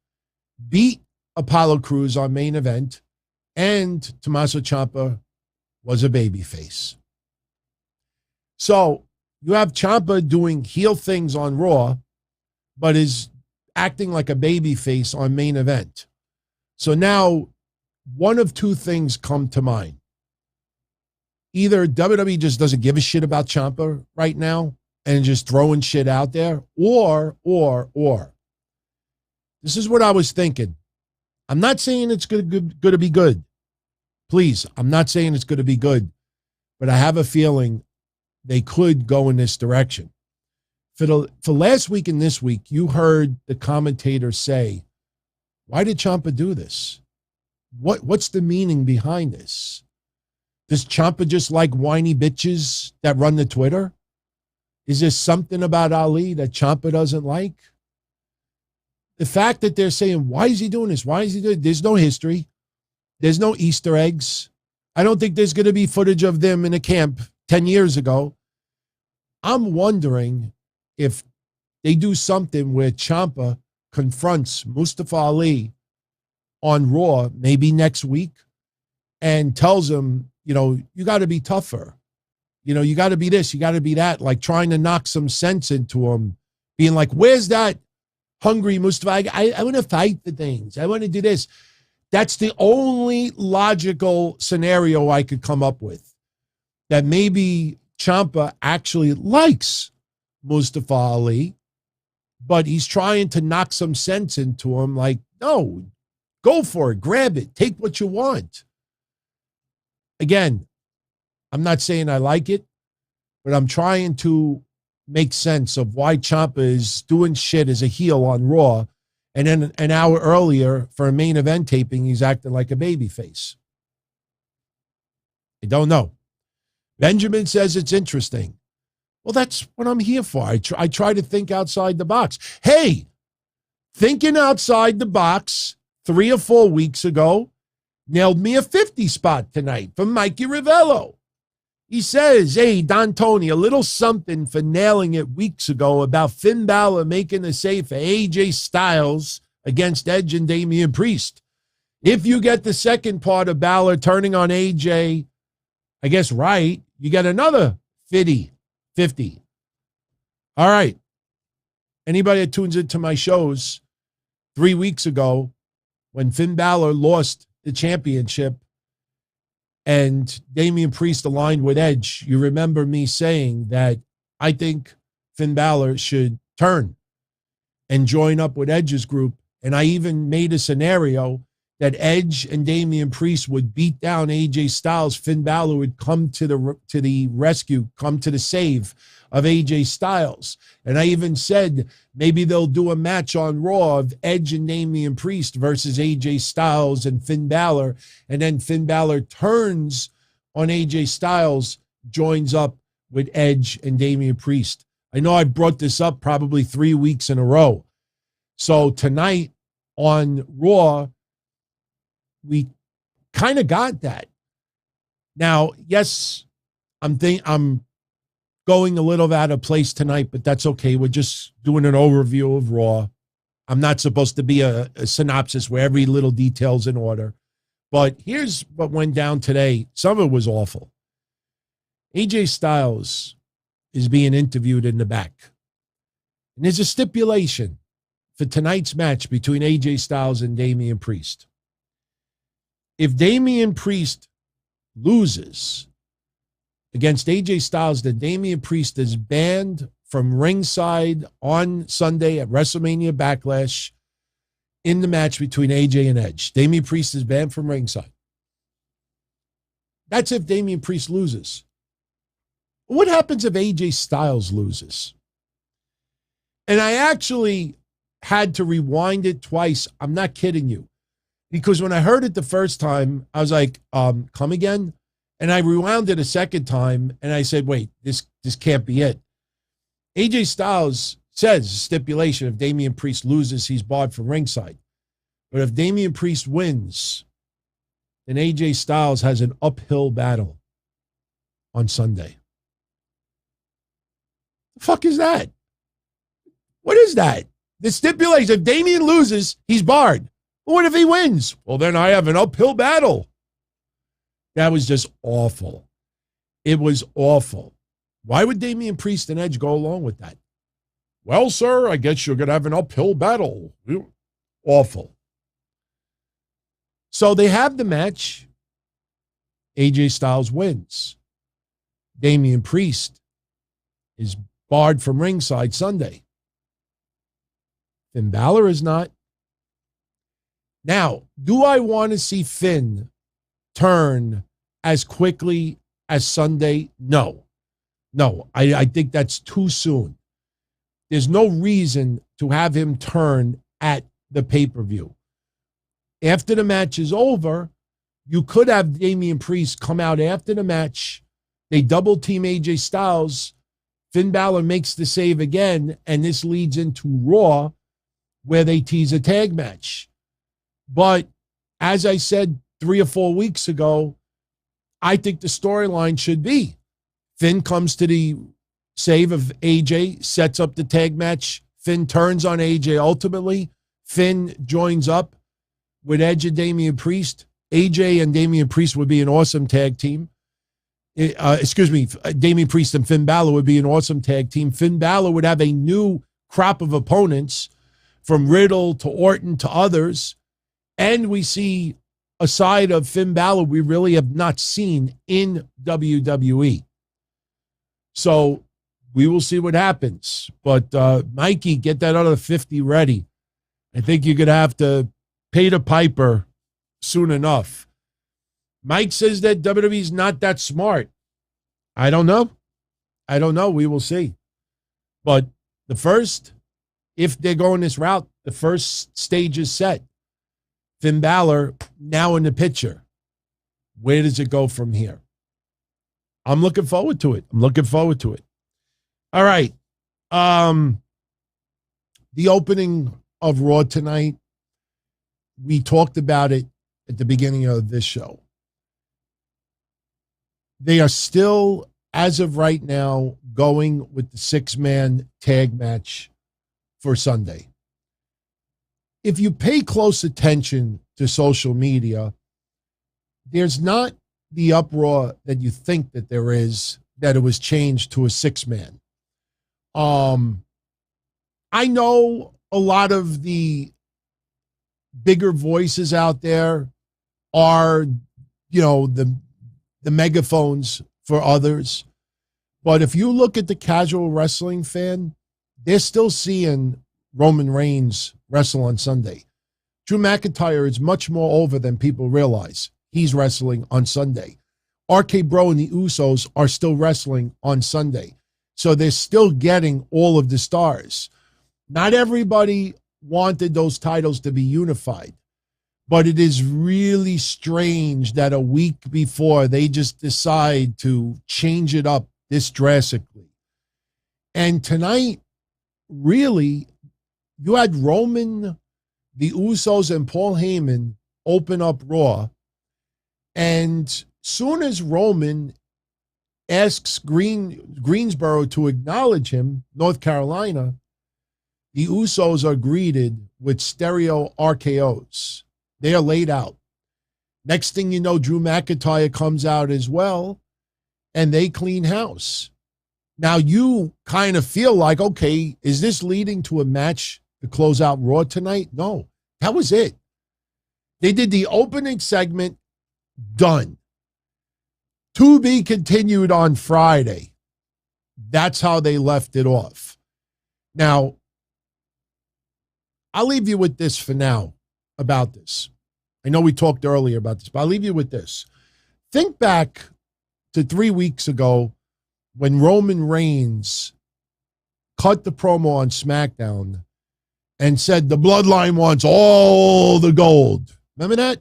beat Apollo Crews on Main Event, and Tommaso Ciampa was a babyface. So you have Ciampa doing heel things on Raw, but is acting like a babyface on Main Event. So now one of two things come to mind. Either WWE just doesn't give a shit about Ciampa right now and just throwing shit out there, or this is what I was thinking. I'm not saying it's going to be good. Please, I'm not saying it's going to be good, but I have a feeling they could go in this direction. For last week and this week, you heard the commentator say, why did Ciampa do this? What's the meaning behind this? Does Ciampa just like whiny bitches that run the Twitter? Is there something about Ali that Ciampa doesn't like? The fact that they're saying, why is he doing this? Why is he doing it? There's no history. There's no Easter eggs. I don't think there's going to be footage of them in a camp 10 years ago. I'm wondering if they do something where Ciampa confronts Mustafa Ali on Raw, maybe next week, and tells him, you got to be tougher. You got to be this, you got to be that, like trying to knock some sense into him, being like, where's that hungry Mustafa? I want to fight the things. I want to do this. That's the only logical scenario I could come up with, that maybe Ciampa actually likes Mustafa Ali, but he's trying to knock some sense into him, like, no, go for it, grab it, take what you want. Again, I'm not saying I like it, but I'm trying to make sense of why Ciampa is doing shit as a heel on Raw, and then an hour earlier for a Main Event taping, he's acting like a babyface. I don't know. Benjamin says it's interesting. Well, that's what I'm here for. I try to think outside the box. Hey, thinking outside the box 3 or 4 weeks ago nailed me a 50 spot tonight from Mikey Ravello. He says, hey, Don Tony, a little something for nailing it weeks ago about Finn Balor making a save for AJ Styles against Edge and Damian Priest. If you get the second part of Balor turning on AJ, I guess right, you get another 50. All right. Anybody that tunes into my shows 3 weeks ago when Finn Balor lost the championship and Damian Priest aligned with Edge, you remember me saying that I think Finn Balor should turn and join up with Edge's group. And I even made a scenario that Edge and Damian Priest would beat down AJ Styles. Finn Balor would come to the rescue, come to the save of AJ Styles. And I even said maybe they'll do a match on Raw of Edge and Damian Priest versus AJ Styles and Finn Balor. And then Finn Balor turns on AJ Styles, joins up with Edge and Damian Priest. I know I brought this up probably 3 weeks in a row. So tonight on Raw, we kind of got that. Now, yes, I'm going a little out of place tonight, but that's okay. We're just doing an overview of Raw. I'm not supposed to be a synopsis where every little detail's in order. But here's what went down today. Some of it was awful. AJ Styles is being interviewed in the back. And there's a stipulation for tonight's match between AJ Styles and Damian Priest. If Damian Priest loses against AJ Styles, then Damian Priest is banned from ringside on Sunday at WrestleMania Backlash in the match between AJ and Edge. Damian Priest is banned from ringside. That's if Damian Priest loses. What happens if AJ Styles loses? And I actually had to rewind it twice. I'm not kidding you. Because when I heard it the first time, I was like, come again? And I rewound it a second time, and I said, wait, this can't be it. AJ Styles says stipulation, if Damian Priest loses, he's barred from ringside. But if Damian Priest wins, then AJ Styles has an uphill battle on Sunday. The fuck is that? What is that? The stipulation, if Damian loses, he's barred. But what if he wins? Well, then I have an uphill battle. That was just awful. It was awful. Why would Damian Priest and Edge go along with that? Well, sir, I guess you're going to have an uphill battle. Awful. So they have the match. AJ Styles wins. Damian Priest is barred from ringside Sunday. Finn Balor is not. Now, do I want to see Finn turn as quickly as Sunday? No. No, I think that's too soon. There's no reason to have him turn at the pay-per-view. After the match is over, you could have Damian Priest come out after the match. They double-team AJ Styles. Finn Balor makes the save again, and this leads into Raw, where they tease a tag match. But as I said 3 or 4 weeks ago, I think the storyline should be Finn comes to the save of AJ, sets up the tag match. Finn turns on AJ ultimately. Finn joins up with Edge and Damian Priest. AJ and Damian Priest would be an awesome tag team. Damian Priest and Finn Balor would be an awesome tag team. Finn Balor would have a new crop of opponents from Riddle to Orton to others. And we see a side of Finn Balor we really have not seen in WWE. So we will see what happens. But Mikey, get that other 50 ready. I think you're going to have to pay the piper soon enough. Mike says that WWE is not that smart. I don't know. We will see. But the first, if they're going this route, the first stage is set. Finn Balor now in the picture. Where does it go from here? I'm looking forward to it. All right. The opening of Raw tonight, we talked about it at the beginning of this show. They are still, as of right now, going with the 6-man tag match for Sunday. If you pay close attention to social media, there's not the uproar that you think that there is, that it was changed to a 6-man. I know a lot of the bigger voices out there are, the megaphones for others. But if you look at the casual wrestling fan, they're still seeing Roman Reigns wrestle on Sunday. Drew McIntyre is much more over than people realize. He's wrestling on Sunday. RK Bro and the Usos are still wrestling on Sunday. So they're still getting all of the stars. Not everybody wanted those titles to be unified, but it is really strange that a week before they just decide to change it up this drastically. And tonight, really, you had Roman, the Usos, and Paul Heyman open up Raw. And soon as Roman asks Greensboro to acknowledge him, North Carolina, the Usos are greeted with stereo RKOs. They are laid out. Next thing you know, Drew McIntyre comes out as well, and they clean house. Now, you kind of feel like, okay, is this leading to a match to close out Raw tonight? No, that was it. They did the opening segment, done. To be continued on Friday. That's how they left it off. Now, I'll leave you with this for now about this. I know we talked earlier about this, but I'll leave you with this. Think back to 3 weeks ago when Roman Reigns cut the promo on SmackDown and said the bloodline wants all the gold. Remember that?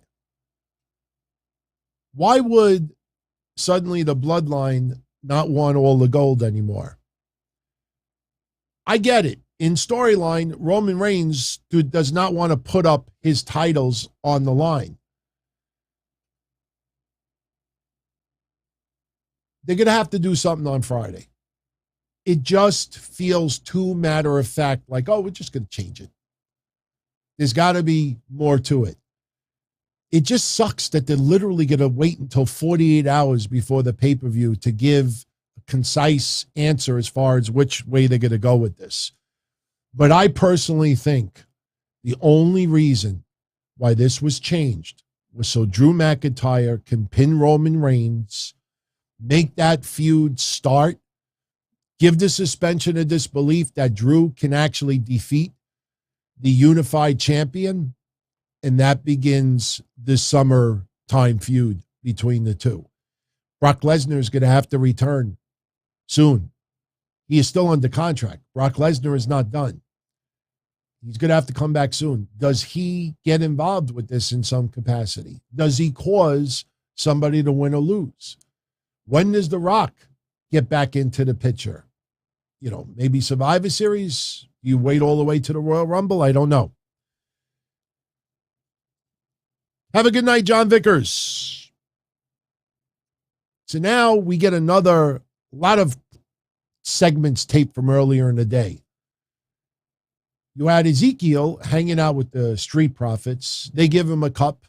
Why would suddenly the bloodline not want all the gold anymore? I get it. In storyline, Roman Reigns does not want to put up his titles on the line. They're going to have to do something on Friday. It just feels too matter of fact, like, oh, we're just going to change it. There's got to be more to it. It just sucks that they're literally going to wait until 48 hours before the pay-per-view to give a concise answer as far as which way they're going to go with this. But I personally think the only reason why this was changed was so Drew McIntyre can pin Roman Reigns, make that feud start, give the suspension of disbelief that Drew can actually defeat the unified champion, and that begins the summertime feud between the two. Brock Lesnar is going to have to return soon. He is still under contract. Brock Lesnar is not done. He's going to have to come back soon. Does he get involved with this in some capacity? Does he cause somebody to win or lose? When does The Rock get back into the picture? You know, maybe Survivor Series? You wait all the way to the Royal Rumble? I don't know. Have a good night, John Vickers. So now we get a lot of segments taped from earlier in the day. You had Ezekiel hanging out with the Street Profits. They give him a cup.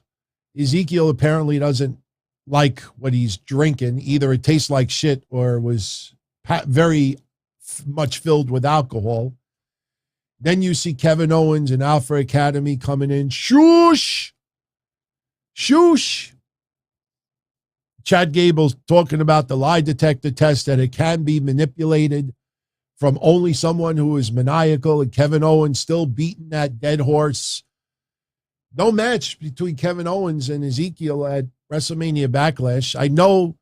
Ezekiel apparently doesn't like what he's drinking. Either it tastes like shit or was very much filled with alcohol. Then you see Kevin Owens and Alpha Academy coming in. Shoosh! Shoosh! Chad Gable's talking about the lie detector test, that it can be manipulated from only someone who is maniacal, and Kevin Owens still beating that dead horse. No match between Kevin Owens and Ezekiel at WrestleMania Backlash. I know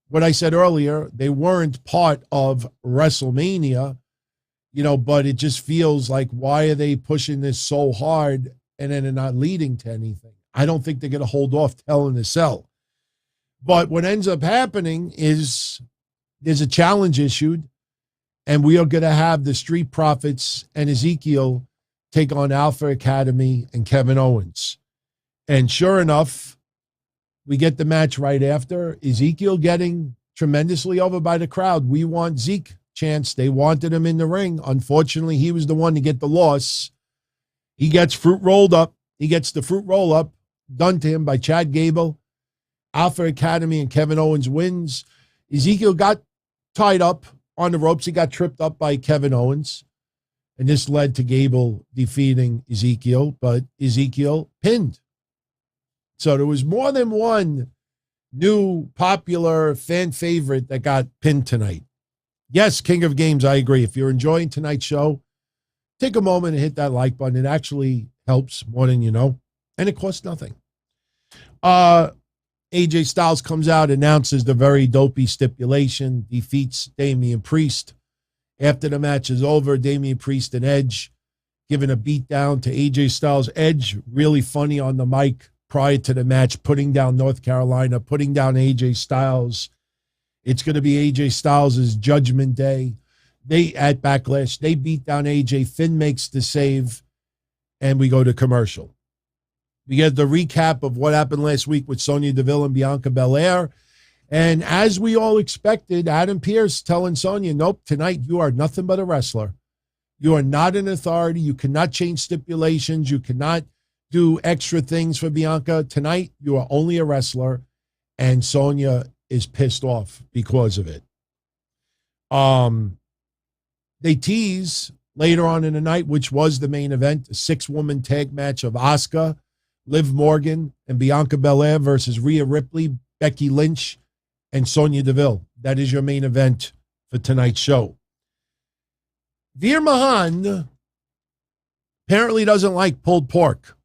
what I said earlier. They weren't part of WrestleMania, but it just feels like, why are they pushing this so hard and then they're not leading to anything? I don't think they're going to hold off telling the sell. But what ends up happening is there's a challenge issued, and we are going to have the Street Profits and Ezekiel take on Alpha Academy and Kevin Owens. And sure enough, we get the match right after. Ezekiel getting tremendously over by the crowd. We want Zeke chance. They wanted him in the ring. Unfortunately, he was the one to get the loss. He gets fruit rolled up. He gets the fruit roll up done to him by Chad Gable. Alpha Academy and Kevin Owens wins. Ezekiel got tied up on the ropes. He got tripped up by Kevin Owens. And this led to Gable defeating Ezekiel, but Ezekiel pinned. So there was more than one new popular fan favorite that got pinned tonight. Yes, King of Games, I agree. If you're enjoying tonight's show, take a moment and hit that like button. It actually helps more than you know, and it costs nothing. AJ Styles comes out, announces the very dopey stipulation, defeats Damian Priest. After the match is over, Damian Priest and Edge giving a beat down to AJ Styles. Edge really funny on the mic prior to the match, putting down North Carolina, putting down AJ Styles. It's going to be AJ Styles' Judgment Day. At Backlash, they beat down AJ. Finn makes the save, and we go to commercial. We get the recap of what happened last week with Sonya Deville and Bianca Belair. And as we all expected, Adam Pearce telling Sonya, nope, tonight you are nothing but a wrestler. You are not an authority. You cannot change stipulations. You cannot do extra things for Bianca. Tonight, you are only a wrestler, and Sonya is pissed off because of it. They tease later on in the night, which was the main event, a 6-woman tag match of Asuka, Liv Morgan, and Bianca Belair versus Rhea Ripley, Becky Lynch, and Sonya Deville. That is your main event for tonight's show. Veer Mahan apparently doesn't like pulled pork.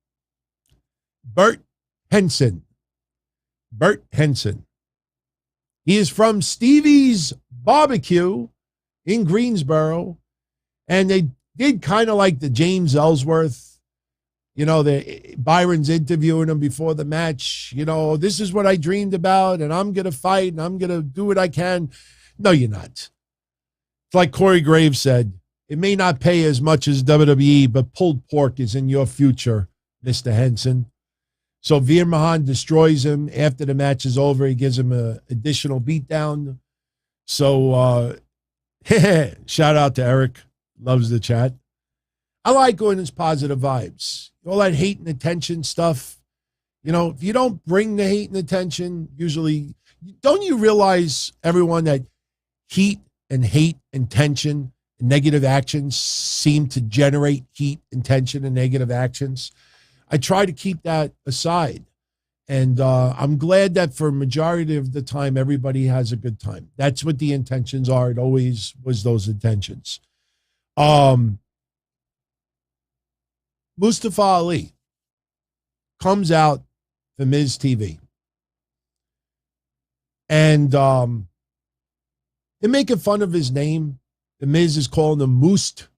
Bert Henson. He is from Stevie's Barbecue in Greensboro, and they did kind of like the James Ellsworth. Byron's interviewing him before the match. This is what I dreamed about, and I'm going to fight, and I'm going to do what I can. No, you're not. It's like Corey Graves said, it may not pay as much as WWE, but pulled pork is in your future, Mr. Henson. So Veer Mahan destroys him. After the match is over, he gives him an additional beatdown. So shout out to Eric. Loves the chat. I like going his positive vibes. All that hate and attention stuff. If you don't bring the hate and attention, usually, don't you realize, everyone, that heat and hate and tension and negative actions seem to generate heat and tension and negative actions? I try to keep that aside. And I'm glad that for a majority of the time, everybody has a good time. That's what the intentions are. It always was those intentions. Mustafa Ali comes out for Miz TV. And they're making fun of his name. The Miz is calling him Moost.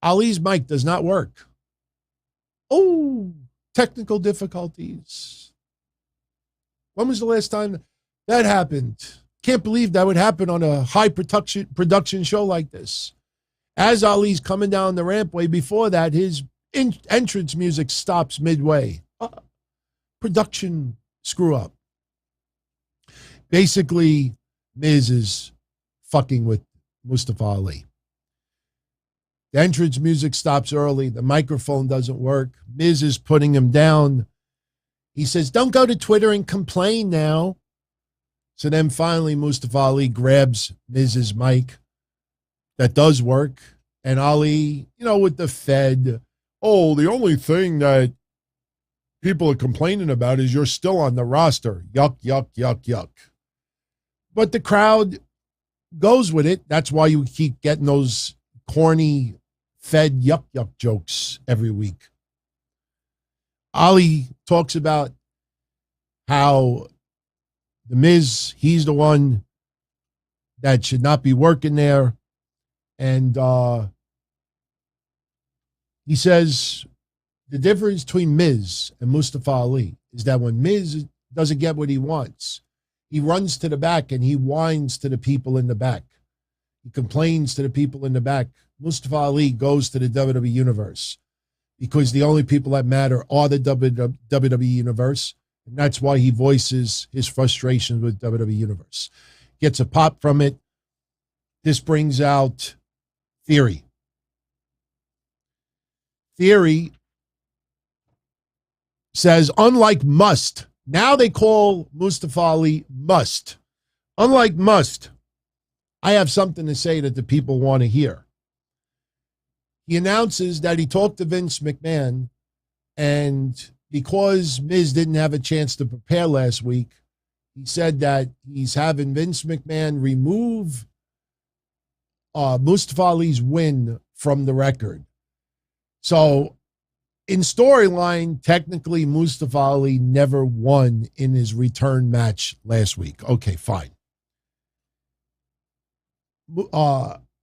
Ali's mic does not work. Oh, technical difficulties. When was the last time that happened? Can't believe that would happen on a high production show like this. As Ali's coming down the rampway, before that, his entrance music stops midway. Production screw up. Basically, Miz is fucking with Mustafa Ali. The entrance music stops early. The microphone doesn't work. Miz is putting him down. He says, don't go to Twitter and complain now. So then finally Mustafa Ali grabs Miz's mic. That does work. And Ali, with the Fed, the only thing that people are complaining about is you're still on the roster. Yuck, yuck, yuck, yuck. But the crowd goes with it. That's why you keep getting those corny Fed yuck, yuck jokes every week. Ali talks about how the Miz, he's the one that should not be working there. And he says the difference between Miz and Mustafa Ali is that when Miz doesn't get what he wants, he runs to the back and he whines to the people in the back. He complains to the people in the back. Mustafa Ali goes to the WWE Universe because the only people that matter are the WWE Universe. And that's why he voices his frustrations with WWE Universe. Gets a pop from it. This brings out Theory. Theory says, unlike Must, now they call Mustafa Ali Must. Unlike Must, I have something to say that the people want to hear. He announces that he talked to Vince McMahon, and because Miz didn't have a chance to prepare last week, he said that he's having Vince McMahon remove Mustafa Ali's win from the record. So in storyline, technically Mustafa Ali never won in his return match last week. Okay, fine.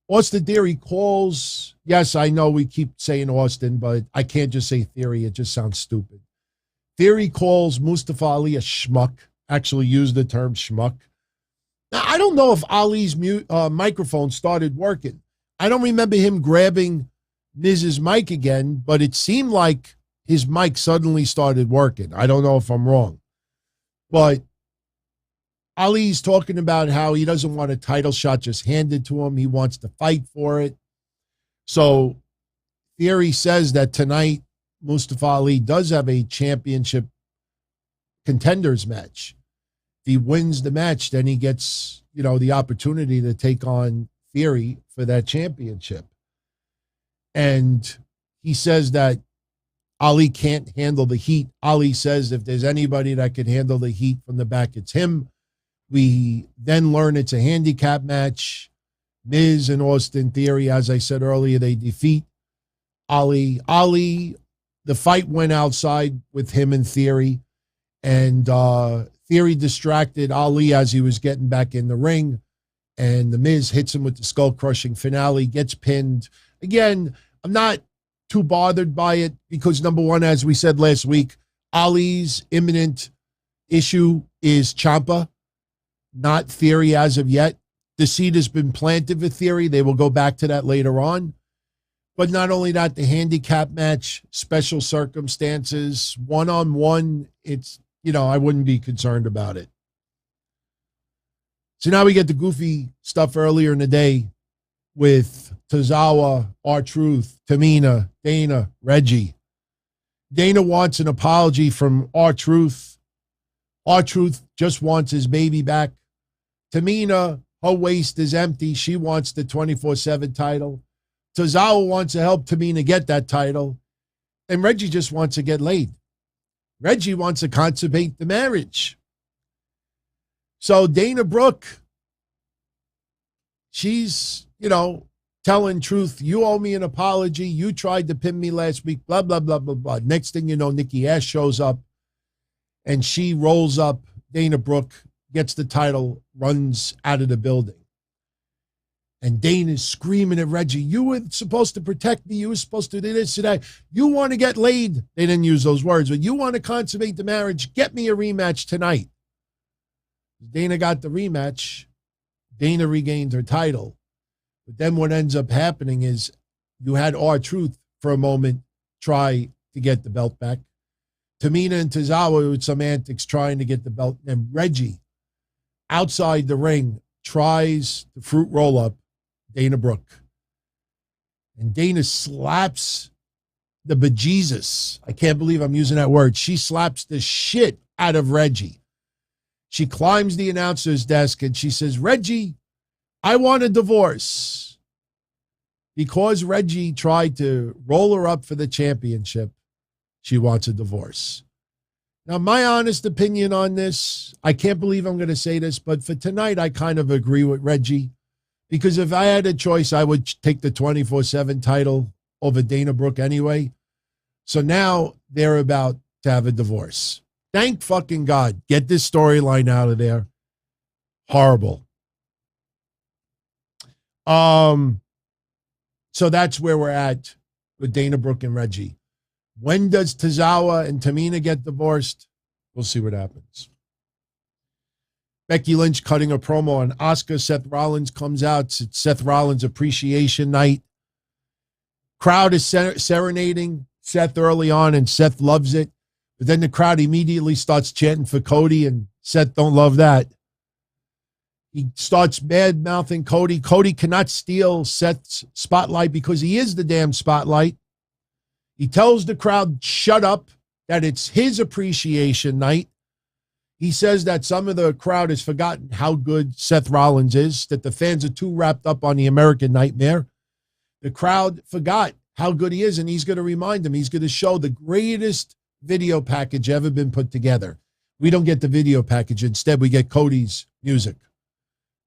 Austin Theory calls, yes, I know we keep saying Austin, but I can't just say Theory. It just sounds stupid. Theory calls Mustafa Ali a schmuck, actually used the term schmuck. Now, I don't know if Ali's microphone started working. I don't remember him grabbing Miz's mic again, but it seemed like his mic suddenly started working. I don't know if I'm wrong. But Ali's talking about how he doesn't want a title shot just handed to him. He wants to fight for it. So Theory says that tonight Mustafa Ali does have a championship contenders match. If he wins the match, then he gets, the opportunity to take on Theory for that championship. And he says that Ali can't handle the heat. Ali says if there's anybody that can handle the heat from the back, it's him. We then learn it's a handicap match. Miz and Austin Theory, as I said earlier, they defeat Ali. The fight went outside with him and Theory. And Theory distracted Ali as he was getting back in the ring. And the Miz hits him with the skull-crushing finale, gets pinned. Again, I'm not too bothered by it because, number one, as we said last week, Ali's imminent issue is Ciampa, not Theory as of yet. The seed has been planted for Theory. They will go back to that later on. But not only that, the handicap match, special circumstances, one-on-one, it's, I wouldn't be concerned about it. So now we get the goofy stuff earlier in the day with Tozawa, R-Truth, Tamina, Dana, Reggie. Dana wants an apology from R-Truth. R-Truth just wants his baby back. Tamina, her waist is empty. She wants the 24/7 title. Tozawa wants to help Tamina get that title. And Reggie just wants to get laid. Reggie wants to consummate the marriage. So Dana Brooke, she's, telling Truth, you owe me an apology. You tried to pin me last week, blah, blah, blah, blah, blah. Next thing you know, Nikki A.S.H shows up and she rolls up. Dana Brooke gets the title, runs out of the building. And Dana's screaming at Reggie, you were supposed to protect me. You were supposed to do this and that. You want to get laid. They didn't use those words, but you want to consummate the marriage. Get me a rematch tonight. Dana got the rematch. Dana regained her title. But then what ends up happening is you had R-Truth for a moment try to get the belt back. Tamina and Tozawa with some antics trying to get the belt. And Reggie, outside the ring, tries to fruit roll up Dana Brooke. And Dana slaps the bejesus. I can't believe I'm using that word. She slaps the shit out of Reggie. She climbs the announcer's desk and she says, Reggie, I want a divorce. Because Reggie tried to roll her up for the championship, she wants a divorce. Now, my honest opinion on this, I can't believe I'm going to say this, but for tonight, I kind of agree with Reggie. Because if I had a choice, I would take the 24/7 title over Dana Brooke anyway. So now they're about to have a divorce. Thank fucking God. Get this storyline out of there. Horrible. So that's where we're at with Dana Brooke and Reggie. When does Tozawa and Tamina get divorced? We'll see what happens. Becky Lynch cutting a promo on Asuka. Seth Rollins comes out. It's Seth Rollins appreciation night. Crowd is serenading Seth early on, and Seth loves it. But then the crowd immediately starts chanting for Cody, and Seth don't love that. He starts bad-mouthing Cody. Cody cannot steal Seth's spotlight because he is the damn spotlight. He tells the crowd, shut up, that it's his appreciation night. He says that some of the crowd has forgotten how good Seth Rollins is, that the fans are too wrapped up on the American Nightmare. The crowd forgot how good he is, and he's going to remind them. He's going to show the greatest video package ever been put together. We don't get the video package. Instead, we get Cody's music.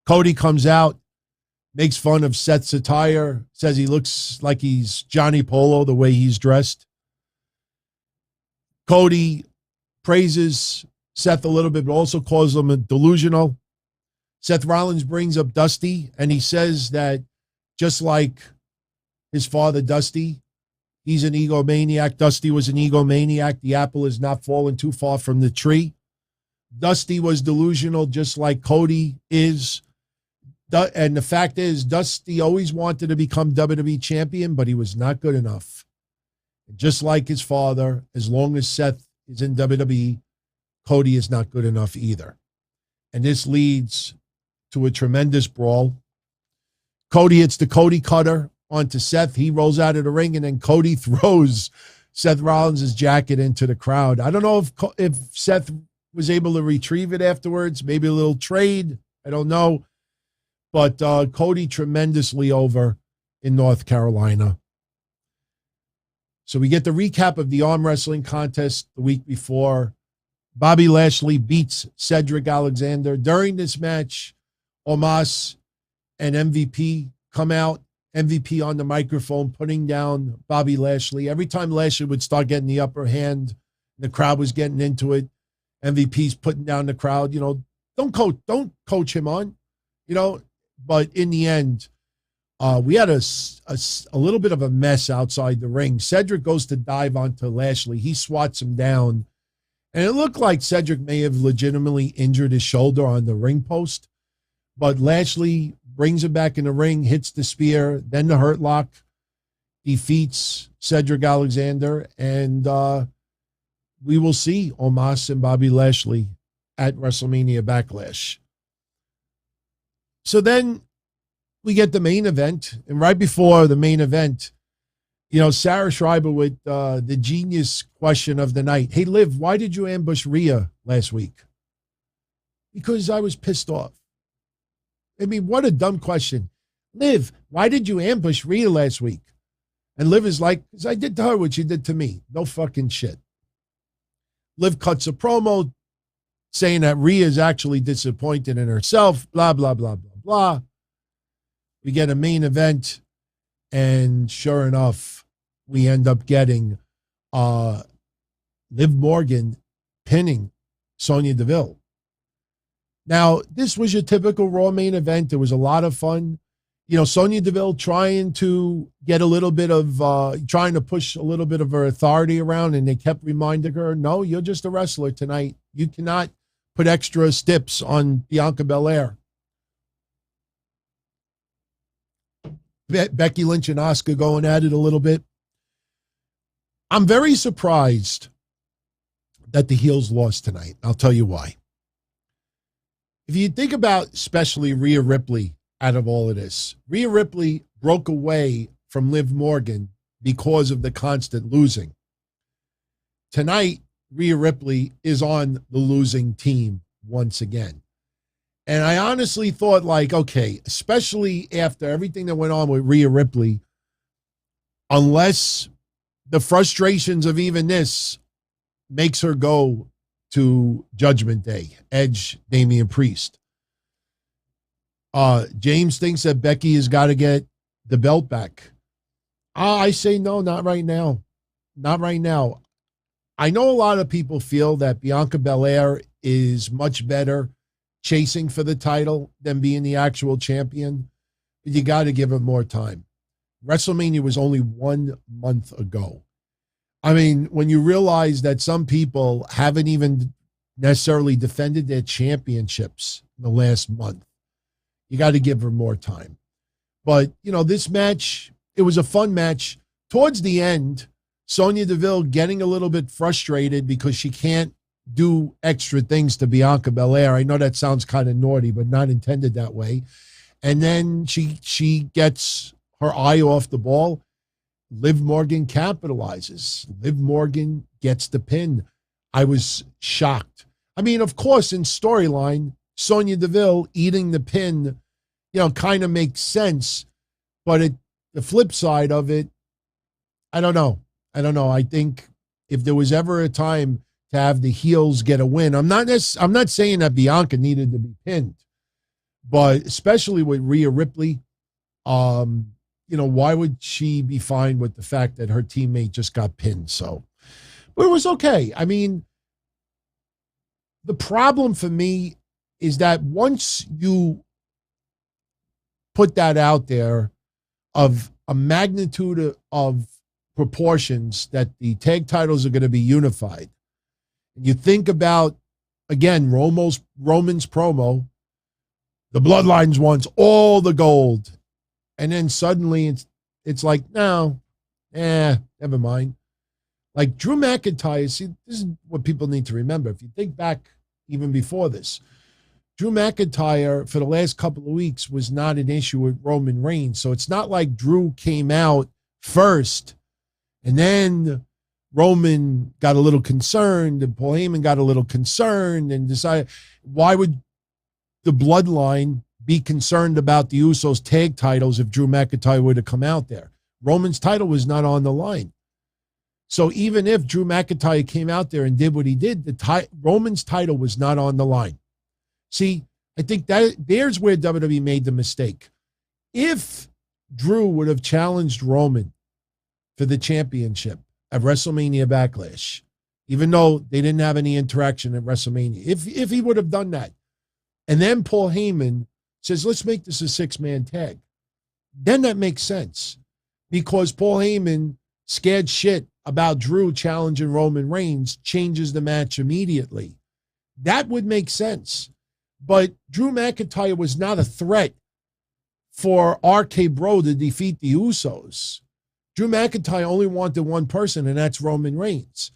Cody comes out, makes fun of Seth's attire, says he looks like he's Johnny Polo the way he's dressed. Cody praises Seth a little bit, but also calls him a delusional. Seth Rollins brings up Dusty, and he says that just like his father, Dusty, he's an egomaniac. Dusty was an egomaniac. The apple is not fallen too far from the tree. Dusty was delusional, just like Cody is. And the fact is, Dusty always wanted to become WWE champion, but he was not good enough. And just like his father, as long as Seth is in WWE, Cody is not good enough either. And this leads to a tremendous brawl. Cody hits the Cody cutter onto Seth. He rolls out of the ring, and then Cody throws Seth Rollins' jacket into the crowd. I don't know if Seth was able to retrieve it afterwards, maybe a little trade. I don't know. But Cody tremendously over in North Carolina. So we get the recap of the arm wrestling contest the week before. Bobby Lashley beats Cedric Alexander. During this match, Omos and MVP come out. MVP on the microphone, putting down Bobby Lashley. Every time Lashley would start getting the upper hand, the crowd was getting into it. MVP's putting down the crowd. You know, don't coach him on. You know, but in the end, we had a little bit of a mess outside the ring. Cedric goes to dive onto Lashley. He swats him down. And it looked like Cedric may have legitimately injured his shoulder on the ring post. But Lashley brings him back in the ring, hits the spear, then the hurt lock, defeats Cedric Alexander. And we will see Omos and Bobby Lashley at WrestleMania Backlash. So then we get the main event. And right before the main event, you know, Sarah Schreiber with the genius question of the night. Hey, Liv, why did you ambush Rhea last week? Because I was pissed off. I mean, what a dumb question. Liv, why did you ambush Rhea last week? And Liv is like, because I did to her what she did to me. No fucking shit. Liv cuts a promo saying that Rhea is actually disappointed in herself, blah, blah, blah, blah, blah. We get a main event, and sure enough, we end up getting Liv Morgan pinning Sonya Deville. Now, this was your typical Raw main event. It was a lot of fun. You know, Sonya Deville trying to get a little bit of, trying to push a little bit of her authority around, and they kept reminding her, no, you're just a wrestler tonight. You cannot put extra steps on Bianca Belair. Becky Lynch and Asuka going at it a little bit. I'm very surprised that the heels lost tonight. I'll tell you why. If you think about especially Rhea Ripley out of all of this, Rhea Ripley broke away from Liv Morgan because of the constant losing. Tonight, Rhea Ripley is on the losing team once again. And I honestly thought, like, okay, especially after everything that went on with Rhea Ripley, unless the frustrations of even this makes her go to Judgment Day, Edge, Damian Priest. James thinks that Becky has got to get the belt back. I say no, not right now. Not right now. I know a lot of people feel that Bianca Belair is much better chasing for the title than being the actual champion. But you got to give her more time. WrestleMania was only 1 month ago. I mean, when you realize that some people haven't even necessarily defended their championships in the last month, you got to give her more time. But, you know, this match, it was a fun match. Towards the end, Sonya Deville getting a little bit frustrated because she can't do extra things to Bianca Belair. I know that sounds kind of naughty, but not intended that way. And then she gets her eye off the ball. Liv Morgan capitalizes. Liv Morgan gets the pin. I was shocked. I mean, of course, in storyline, Sonya Deville eating the pin, you know, kind of makes sense. But the flip side of it, I don't know. I think if there was ever a time to have the heels get a win, I'm not saying that Bianca needed to be pinned, but especially with Rhea Ripley, you know, why would she be fine with the fact that her teammate just got pinned? So, but it was okay. I mean, the problem for me is that once you put that out there of a magnitude of proportions that the tag titles are going to be unified, and you think about, again, Roman's promo, the Bloodlines wants all the gold. And then suddenly it's like, no, never mind. Like Drew McIntyre, see, this is what people need to remember. If you think back even before this, Drew McIntyre for the last couple of weeks was not an issue with Roman Reigns. So it's not like Drew came out first and then Roman got a little concerned and Paul Heyman got a little concerned and decided, why would the bloodline be concerned about the Usos tag titles if Drew McIntyre were to come out there? Roman's title was not on the line. So even if Drew McIntyre came out there and did what he did, Roman's title was not on the line. See, I think that there's where WWE made the mistake. If Drew would have challenged Roman for the championship at WrestleMania Backlash, even though they didn't have any interaction at WrestleMania, if he would have done that, and then Paul Heyman says, let's make this a 6-man tag, then that makes sense, because Paul Heyman, scared shit about Drew challenging Roman Reigns, changes the match immediately. That would make sense. But Drew McIntyre was not a threat for RK Bro to defeat the Usos. Drew McIntyre only wanted one person, and that's Roman Reigns.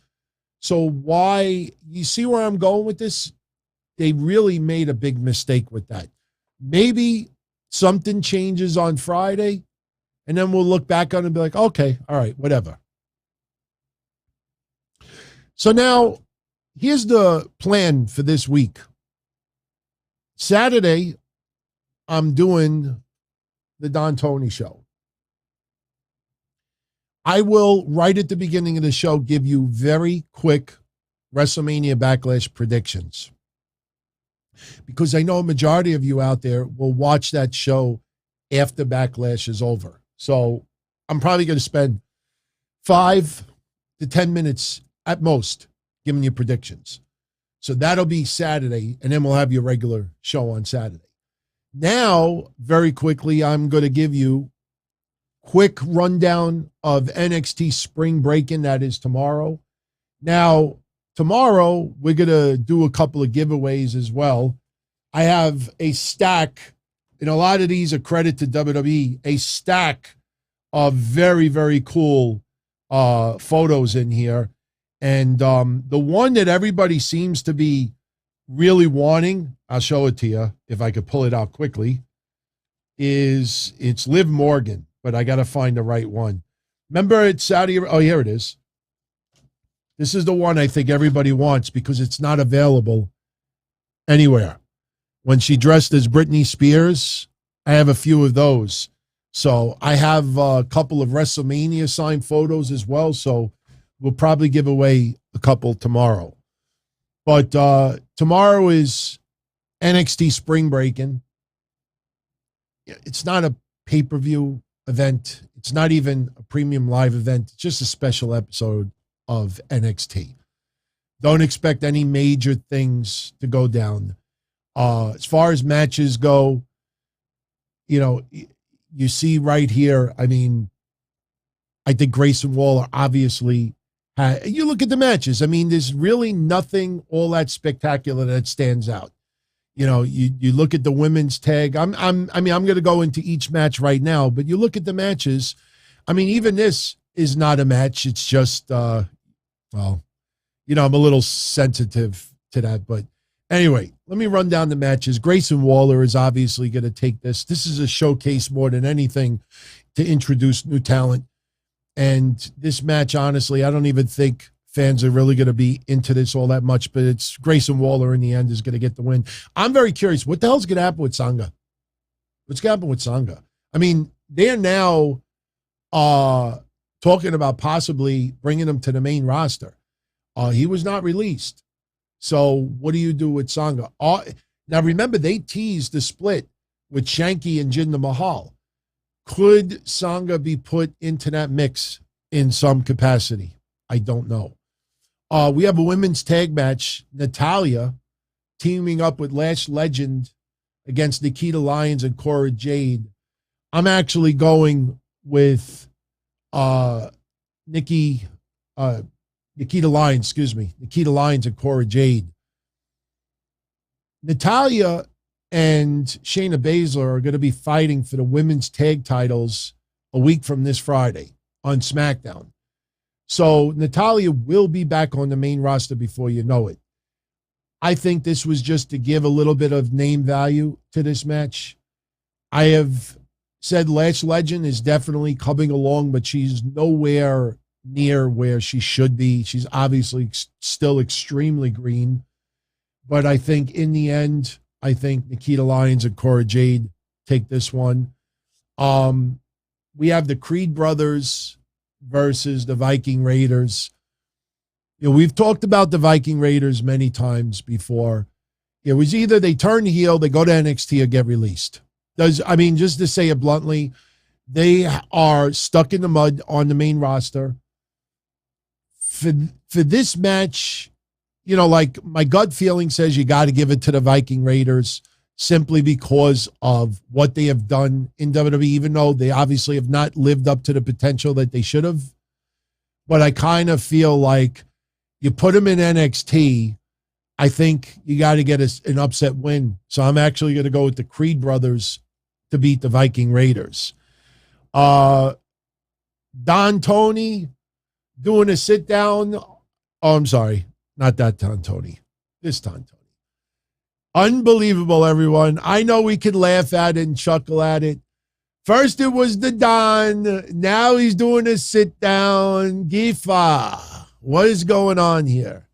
So why, you see where I'm going with this? They really made a big mistake with that. Maybe something changes on Friday, and then we'll look back on it and be like, okay, all right, whatever. So now, here's the plan for this week. Saturday, I'm doing the Don Tony show. I will, right at the beginning of the show, give you very quick WrestleMania Backlash predictions, because I know a majority of you out there will watch that show after Backlash is over. So I'm probably going to spend 5 to 10 minutes at most giving you predictions. So that'll be Saturday, and then we'll have your regular show on Saturday. Now, very quickly, I'm going to give you quick rundown of NXT Spring Breakin'. That is tomorrow. Now, tomorrow, we're going to do a couple of giveaways as well. I have a stack, and a lot of these are credit to WWE, a stack of very, very cool photos in here. And the one that everybody seems to be really wanting, I'll show it to you if I could pull it out quickly, it's Liv Morgan, but I got to find the right one. Remember it's Saudi, oh, here it is. This is the one I think everybody wants because it's not available anywhere. When she dressed as Britney Spears, I have a few of those. So I have a couple of WrestleMania signed photos as well. So we'll probably give away a couple tomorrow. But tomorrow is NXT Spring Breakin'. It's not a pay-per-view event. It's not even a premium live event. It's just a special episode of NXT. Don't expect any major things to go down. As far as matches go, you know, you see right here, I mean, I think Grayson Waller obviously, you look at the matches, I mean, there's really nothing all that spectacular that stands out. You know, you look at the women's tag. I'm going to go into each match right now, but you look at the matches. I mean, even this is not a match. It's just, well, you know, I'm a little sensitive to that. But anyway, let me run down the matches. Grayson Waller is obviously going to take this. This is a showcase more than anything to introduce new talent. And this match, honestly, I don't even think fans are really going to be into this all that much, but it's Grayson Waller in the end is going to get the win. I'm very curious. What the hell's going to happen with Sanga? What's going to happen with Sanga? I mean, they're now talking about possibly bringing him to the main roster. He was not released. So what do you do with Sanga? Now, remember, they teased the split with Shanky and Jinder Mahal. Could Sanga be put into that mix in some capacity? I don't know. We have a women's tag match, Natalya teaming up with Lash Legend against Nikita Lyons and Cora Jade. I'm actually going with Nikita Lyons and Cora Jade. Natalya and Shayna Baszler are going to be fighting for the women's tag titles a week from this Friday on SmackDown. So Natalya will be back on the main roster before you know it. I think this was just to give a little bit of name value to this match. I have said Lash Legend is definitely coming along, but she's nowhere near where she should be. She's obviously still extremely green. But I think in the end, I think Nikita Lyons and Cora Jade take this one. We have the Creed brothers versus the Viking Raiders. You know, we've talked about the Viking Raiders many times before. It was either they turn heel, they go to NXT, or get released. Just to say it bluntly, they are stuck in the mud on the main roster. For this match, you know, like my gut feeling says you got to give it to the Viking Raiders simply because of what they have done in WWE, even though they obviously have not lived up to the potential that they should have. But I kind of feel like you put them in NXT, I think you got to get an upset win. So I'm actually going to go with the Creed brothers to beat the Viking Raiders. Don Tony doing a sit down. Oh, I'm sorry. Not that Don Tony. This Don Tony. Unbelievable, everyone. I know we can laugh at it and chuckle at it. First it was the Don. Now he's doing a sit down. Gifa. What is going on here?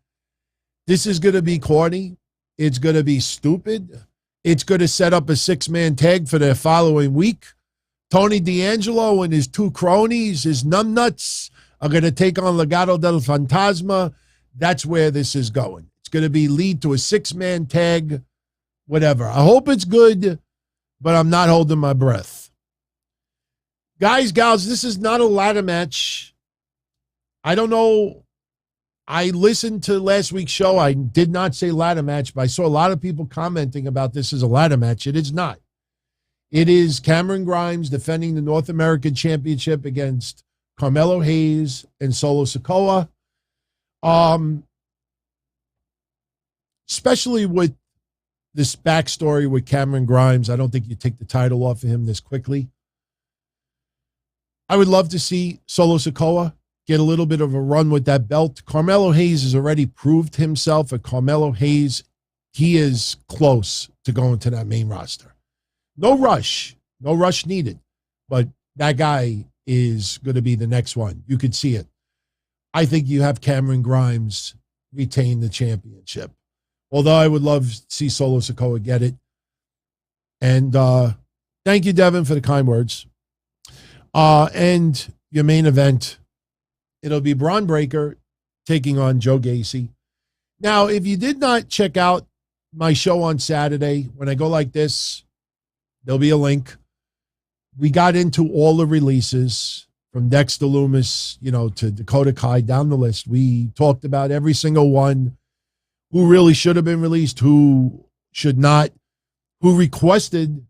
This is going to be corny. It's going to be stupid. It's going to set up a 6-man tag for the following week. Tony D'Angelo and his 2 cronies, his numbnuts, are going to take on Legado del Fantasma. That's where this is going. It's going to lead to a 6-man tag, whatever. I hope it's good, but I'm not holding my breath. Guys, gals, this is not a ladder match. I don't know. I listened to last week's show. I did not say ladder match, but I saw a lot of people commenting about this as a ladder match. It is not. It is Cameron Grimes defending the North American Championship against Carmelo Hayes and Solo Sikoa. Especially with this backstory with Cameron Grimes, I don't think you take the title off of him this quickly. I would love to see Solo Sikoa get a little bit of a run with that belt. Carmelo Hayes has already proved himself. At Carmelo Hayes, he is close to going to that main roster. No rush needed, but that guy is going to be the next one. You could see it. I think you have Cameron Grimes retain the championship. Although I would love to see Solo Sikoa get it. And thank you, Devin, for the kind words. And your main event, it'll be Braun Breaker taking on Joe Gacy. Now, if you did not check out my show on Saturday, when I go like this, there'll be a link. We got into all the releases from Dexter Lumis, to Dakota Kai down the list. We talked about every single one, who really should have been released, who should not, who requested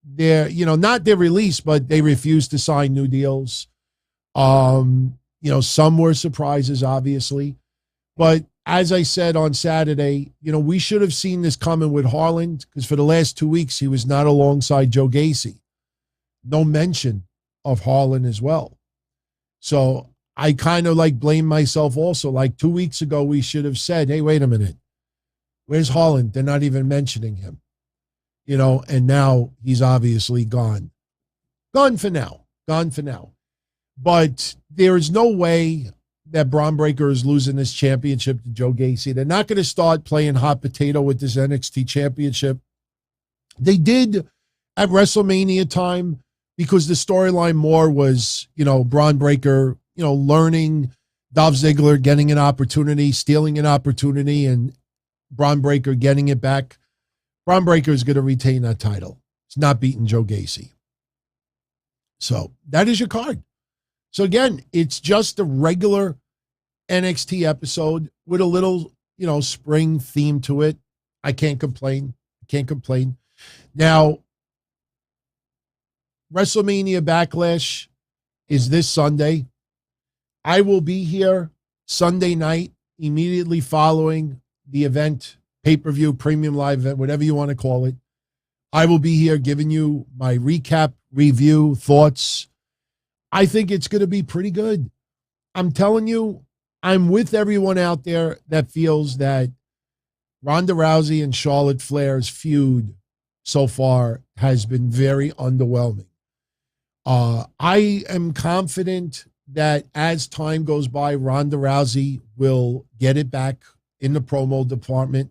their, not their release, but they refused to sign new deals. Some were surprises, obviously. But as I said on Saturday, we should have seen this coming with Harland, because for the last 2 weeks, he was not alongside Joe Gacy. No mention of Harland as well. So I kind of blame myself also. 2 weeks ago, we should have said, hey, wait a minute. Where's Harland? They're not even mentioning him. And now he's obviously gone. Gone for now. But there is no way that Braun Breaker is losing this championship to Joe Gacy. They're not going to start playing hot potato with this NXT championship. They did at WrestleMania time, because the storyline more was, Braun Breaker, learning, Dolph Ziggler getting an opportunity, stealing an opportunity, and Braun Breaker getting it back. Braun Breaker is going to retain that title. It's not beating Joe Gacy. So that is your card. So again, it's just a regular NXT episode with a little, spring theme to it. I can't complain. Now, WrestleMania Backlash is this Sunday. I will be here Sunday night, immediately following the event, pay-per-view, premium live event, whatever you want to call it. I will be here giving you my recap, review, thoughts. I think it's going to be pretty good. I'm telling you, I'm with everyone out there that feels that Ronda Rousey and Charlotte Flair's feud so far has been very underwhelming. I am confident that as time goes by, Ronda Rousey will get it back in the promo department.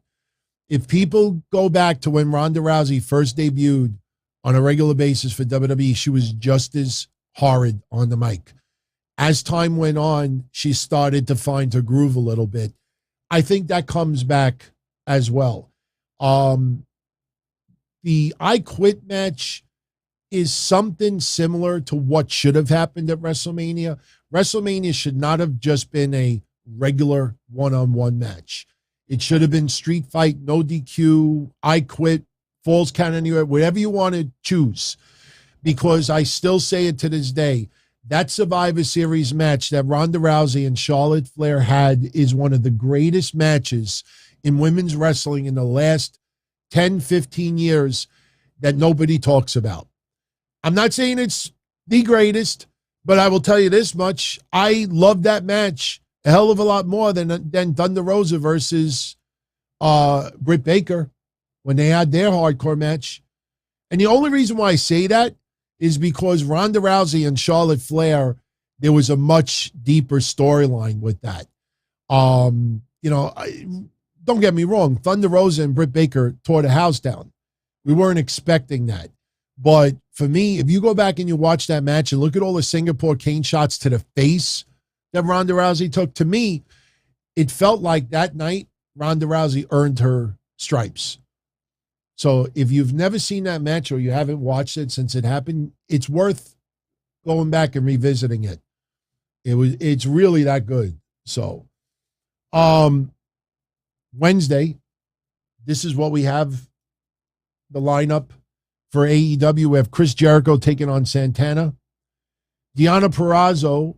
If people go back to when Ronda Rousey first debuted on a regular basis for WWE, she was just as horrid on the mic. As time went on, she started to find her groove a little bit. I think that comes back as well. The I Quit match is something similar to what should have happened at WrestleMania. WrestleMania should not have just been a regular one-on-one match. It should have been street fight, no DQ, I Quit, falls count anywhere, whatever you want to choose. Because I still say it to this day, that Survivor Series match that Ronda Rousey and Charlotte Flair had is one of the greatest matches in women's wrestling in the last 10, 15 years that nobody talks about. I'm not saying it's the greatest, but I will tell you this much. I love that match a hell of a lot more than Thunder Rosa versus Britt Baker when they had their hardcore match. And the only reason why I say that is because Ronda Rousey and Charlotte Flair, there was a much deeper storyline with that. Don't get me wrong. Thunder Rosa and Britt Baker tore the house down. We weren't expecting that. But for me, if you go back and you watch that match and look at all the Singapore cane shots to the face that Ronda Rousey took, to me, it felt like that night Ronda Rousey earned her stripes. So if you've never seen that match or you haven't watched it since it happened, it's worth going back and revisiting it. It's really that good. So Wednesday, this is what we have, the lineup for AEW. We have Chris Jericho taking on Santana. Deonna Purrazzo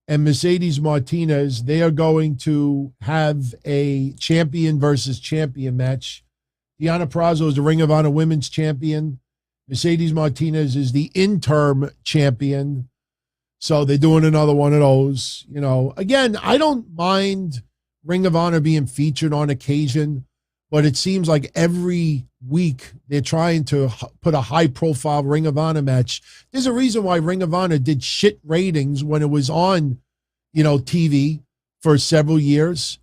and Mercedes Martinez, they are going to have a champion versus champion match. Deonna Purrazzo is the Ring of Honor Women's Champion. Mercedes Martinez is the interim champion. So they're doing another one of those. Again, I don't mind Ring of Honor being featured on occasion, but it seems like every week they're trying to put a high-profile Ring of Honor match. There's a reason why Ring of Honor did shit ratings when it was on, TV for several years.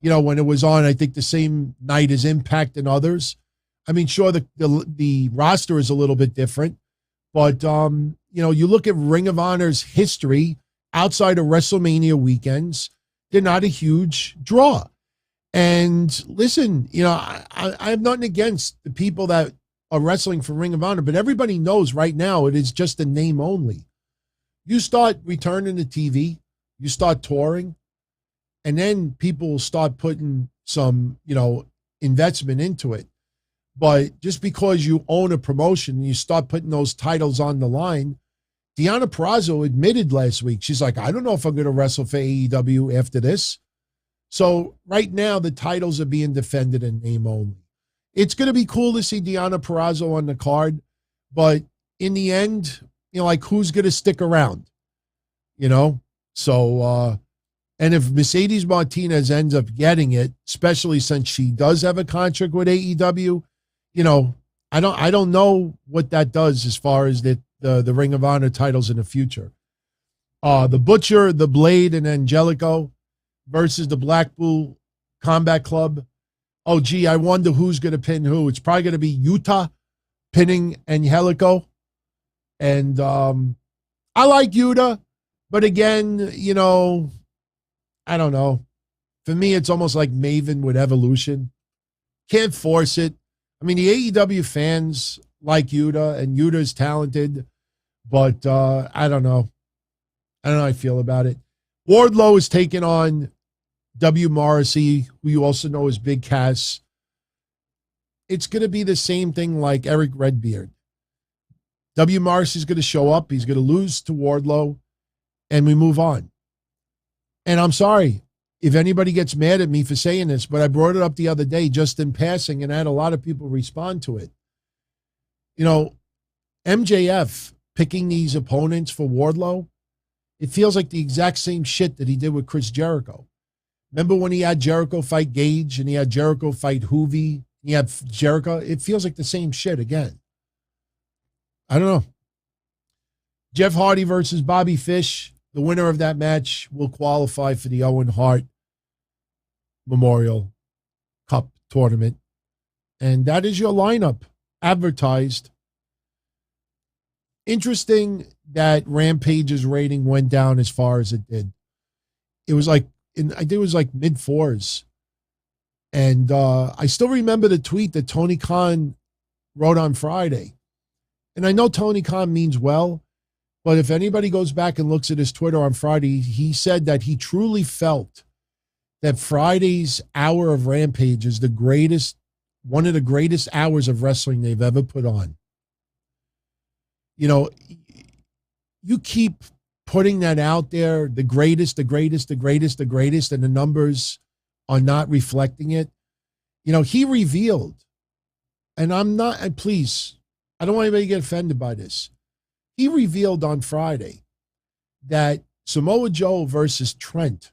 When it was on, I think the same night as Impact and others. I mean, sure, the roster is a little bit different, but, you look at Ring of Honor's history outside of WrestleMania weekends, they're not a huge draw. And listen, I have nothing against the people that are wrestling for Ring of Honor, but everybody knows right now it is just a name only. You start returning to TV, you start touring, and then people will start putting some, investment into it. But just because you own a promotion and you start putting those titles on the line, Deonna Purrazzo admitted last week, she's like, I don't know if I'm going to wrestle for AEW after this. So right now the titles are being defended in name only. It's going to be cool to see Deonna Purrazzo on the card, but in the end, who's going to stick around? So, and if Mercedes Martinez ends up getting it, especially since she does have a contract with AEW, I don't know what that does as far as the Ring of Honor titles in the future. The Butcher, the Blade, and Angelico versus the Blackpool Combat Club. Oh, gee, I wonder who's going to pin who. It's probably going to be Utah pinning Angelico. And I like Utah, but again, I don't know. For me, it's almost like Maven with Evolution. Can't force it. I mean, the AEW fans like Utah, and Utah's talented, but I don't know. I don't know how I feel about it. Wardlow is taking on W. Morrissey, who you also know as Big Cass. It's going to be the same thing like Eric Redbeard. W. Morrissey's going to show up. He's going to lose to Wardlow, and we move on. And I'm sorry if anybody gets mad at me for saying this, but I brought it up the other day just in passing, and I had a lot of people respond to it. MJF picking these opponents for Wardlow, it feels like the exact same shit that he did with Chris Jericho. Remember when he had Jericho fight Gage and he had Jericho fight Hoovy? He had Jericho. It feels like the same shit again. I don't know. Jeff Hardy versus Bobby Fish. The winner of that match will qualify for the Owen Hart Memorial Cup tournament. And that is your lineup advertised. Interesting that Rampage's rating went down as far as it did. It was like, I think it was like mid-4s. And I still remember the tweet that Tony Khan wrote on Friday. And I know Tony Khan means well, but if anybody goes back and looks at his Twitter on Friday, he said that he truly felt that Friday's hour of Rampage is one of the greatest hours of wrestling they've ever put on. You know, you keep putting that out there, the greatest, and the numbers are not reflecting it. You know, he revealed, and I'm not, please, I don't want anybody to get offended by this. He revealed on Friday that Samoa Joe versus Trent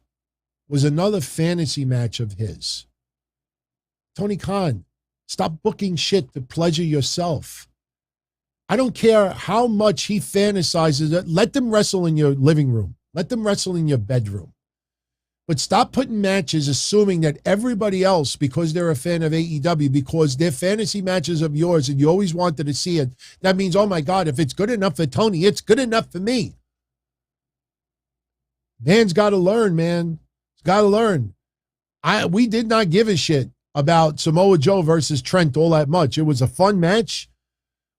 was another fantasy match of his. Tony Khan, stop booking shit to pleasure yourself. I don't care how much he fantasizes. Let them wrestle in your living room. Let them wrestle in your bedroom. But stop putting matches assuming that everybody else, because they're a fan of AEW, because they're fantasy matches of yours and you always wanted to see it, that means, oh my God, if it's good enough for Tony, it's good enough for me. Man's got to learn, man. He's got to learn. We did not give a shit about Samoa Joe versus Trent all that much. It was a fun match,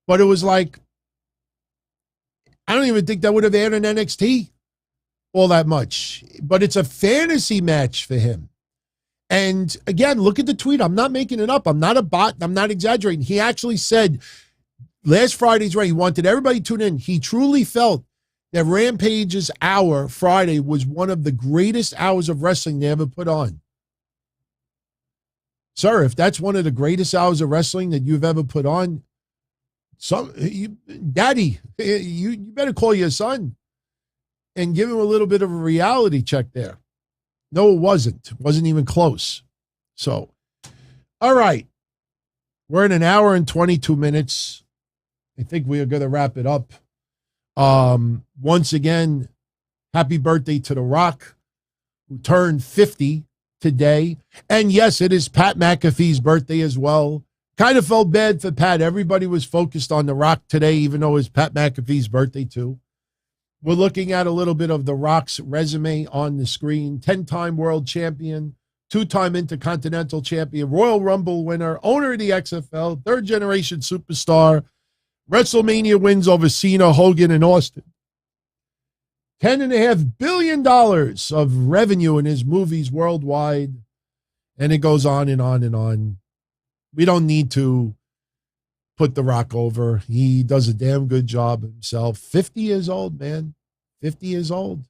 but it was like, I don't even think that would have aired in NXT all that much, but it's a fantasy match for him. And again, look at the tweet. I'm not making it up. I'm not a bot. I'm not exaggerating. He actually said last Friday's right. He wanted everybody to tune in. He truly felt that Rampage's hour Friday was one of the greatest hours of wrestling they ever put on. Sir, if that's one of the greatest hours of wrestling that you've ever put on, Daddy, you better call your son and give him a little bit of a reality check there. No, it wasn't. It wasn't even close. So, all right. We're in an hour and 22 minutes. I think we are going to wrap it up. Once again, happy birthday to The Rock, who turned 50 today. And yes, it is Pat McAfee's birthday as well. Kind of felt bad for Pat. Everybody was focused on The Rock today, even though it's Pat McAfee's birthday too. We're looking at a little bit of The Rock's resume on the screen. 10-time world champion, 2-time Intercontinental champion, Royal Rumble winner, owner of the XFL, third-generation superstar, WrestleMania wins over Cena, Hogan, and Austin. $10.5 billion of revenue in his movies worldwide. And it goes on and on and on. We don't need to put The Rock over. He does a damn good job himself. 50 years old, man. 50 years old.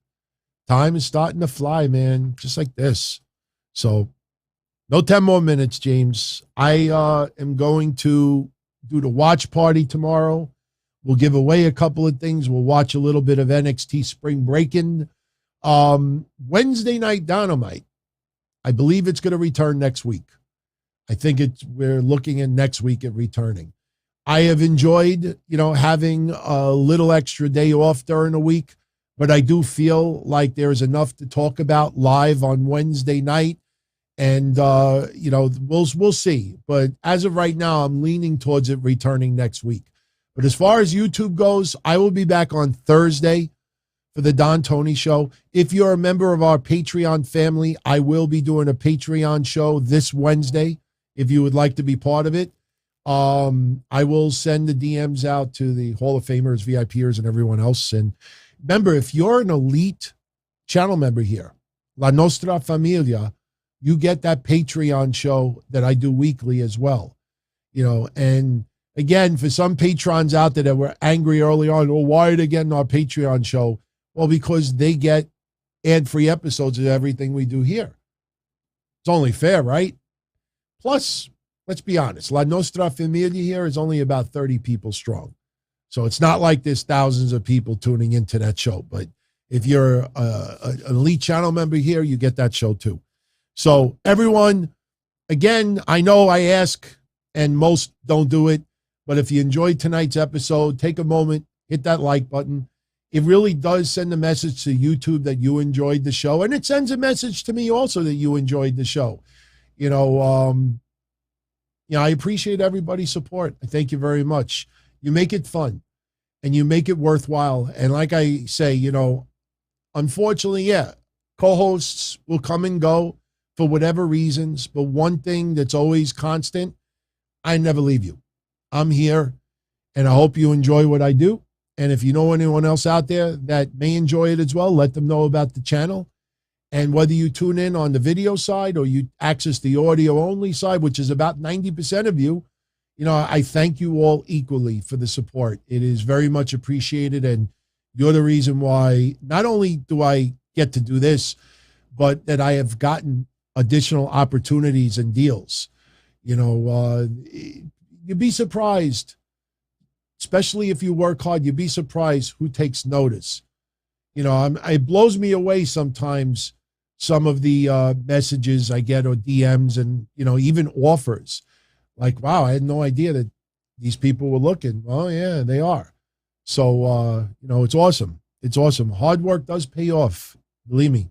Time is starting to fly, man. Just like this. So, no 10 more minutes, James. I am going to do the watch party tomorrow. We'll give away a couple of things. We'll watch a little bit of NXT Spring Breakin'. Wednesday Night Dynamite. I believe it's going to return next week. I think we're looking at next week at returning. I have enjoyed, having a little extra day off during the week, but I do feel like there's enough to talk about live on Wednesday night. And, we'll see. But as of right now, I'm leaning towards it returning next week. But as far as YouTube goes, I will be back on Thursday for the Don Tony Show. If you're a member of our Patreon family, I will be doing a Patreon show this Wednesday if you would like to be part of it. I will send the DMs out to the Hall of Famers, VIPers, and everyone else. And remember, if you're an elite channel member here, La Nostra Familia, you get that Patreon show that I do weekly as well. And again, for some patrons out there that were angry early on, why are they getting our Patreon show? Well, because they get ad-free episodes of everything we do here. It's only fair, right? Plus, let's be honest, La Nostra Familia here is only about 30 people strong. So it's not like there's thousands of people tuning into that show. But if you're an elite channel member here, you get that show too. So everyone, again, I know I ask and most don't do it, but if you enjoyed tonight's episode, take a moment, hit that like button. It really does send a message to YouTube that you enjoyed the show, and it sends a message to me also that you enjoyed the show. I appreciate everybody's support. I thank you very much. You make it fun, and you make it worthwhile. And like I say, unfortunately, co-hosts will come and go for whatever reasons, but one thing that's always constant, I never leave you. I'm here, and I hope you enjoy what I do. And if you know anyone else out there that may enjoy it as well, let them know about the channel. And whether you tune in on the video side or you access the audio only side, which is about 90% of you, I thank you all equally for the support. It is very much appreciated. And you're the reason why not only do I get to do this, but that I have gotten additional opportunities and deals. You'd be surprised, especially if you work hard, you'd be surprised who takes notice. It blows me away sometimes, some of the messages I get or DMs and, even offers. Like, wow, I had no idea that these people were looking. Well, yeah, they are. So, it's awesome. It's awesome. Hard work does pay off, believe me.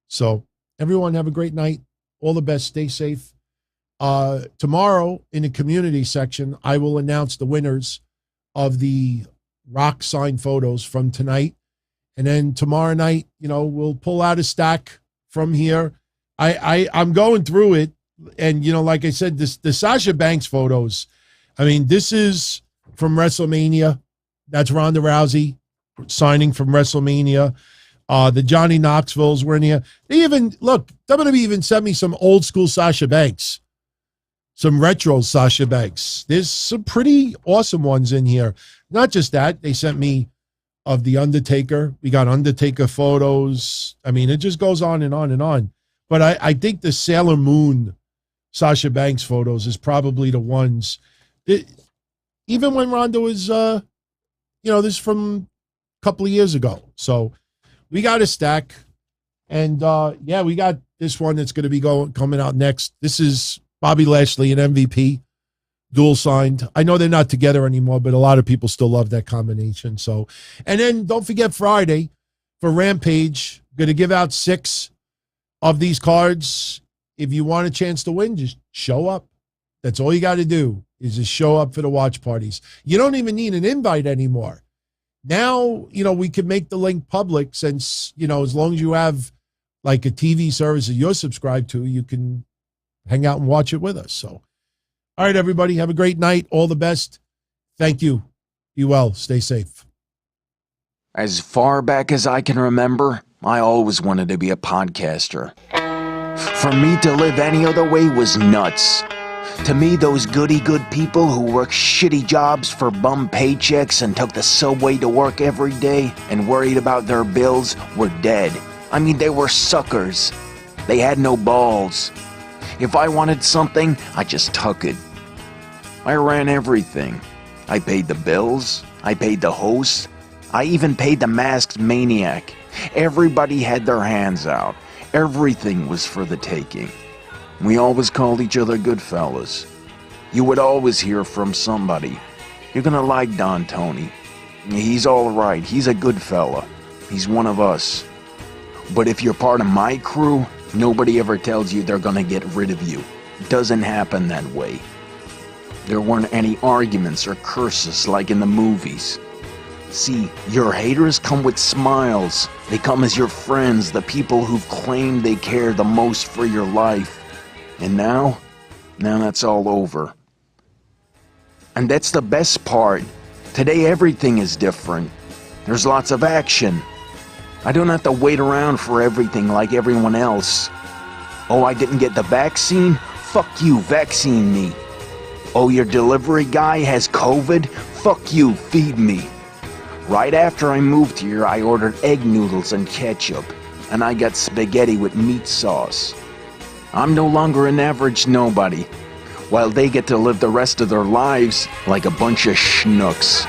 So everyone have a great night. All the best. Stay safe. Tomorrow in the community section, I will announce the winners of the rock sign photos from tonight. And then tomorrow night, we'll pull out a stack from here. I'm going through it. And, like I said, the Sasha Banks photos, this is from WrestleMania. That's Ronda Rousey signing from WrestleMania. The Johnny Knoxvilles were in here. They even, look, WWE even sent me some old school Sasha Banks. Some retro Sasha Banks. There's some pretty awesome ones in here. Not just that, they sent me of The Undertaker. We got Undertaker photos. It just goes on and on and on. But I think the Sailor Moon Sasha Banks photos is probably the ones that, even when Ronda was, this is from a couple of years ago. So we got a stack. And, we got this one that's going to be coming out next. This is Bobby Lashley and MVP, dual signed. I know they're not together anymore, but a lot of people still love that combination. So, and then don't forget Friday for Rampage, going to give out 6 of these cards. If you want a chance to win, just show up. That's all you got to do is just show up for the watch parties. You don't even need an invite anymore. Now, we can make the link public since, as long as you have like a TV service that you're subscribed to, you can hang out and watch it with us. So, all right, everybody, have a great night. All the best. Thank you. Be well. Stay safe. As far back as I can remember, I always wanted to be a podcaster. For me to live any other way was nuts. To me, those goody-good people who worked shitty jobs for bum paychecks and took the subway to work every day and worried about their bills were dead. They were suckers. They had no balls. If I wanted something, I just took it. I ran everything. I paid the bills. I paid the host. I even paid the masked maniac. Everybody had their hands out. Everything was for the taking. We always called each other good fellas. You would always hear from somebody. You're gonna like Don Tony. He's all right. He's a good fella. He's one of us. But if you're part of my crew, nobody ever tells you they're gonna get rid of you. It doesn't happen that way. There weren't any arguments or curses like in the movies. See, your haters come with smiles. They come as your friends, the people who've claimed they care the most for your life. And now that's all over. And that's the best part. Today everything is different. There's lots of action. I don't have to wait around for everything like everyone else. Oh, I didn't get the vaccine? Fuck you, vaccine me. Oh, your delivery guy has COVID? Fuck you, feed me. Right after I moved here, I ordered egg noodles and ketchup, and I got spaghetti with meat sauce. I'm no longer an average nobody, while they get to live the rest of their lives like a bunch of schnooks.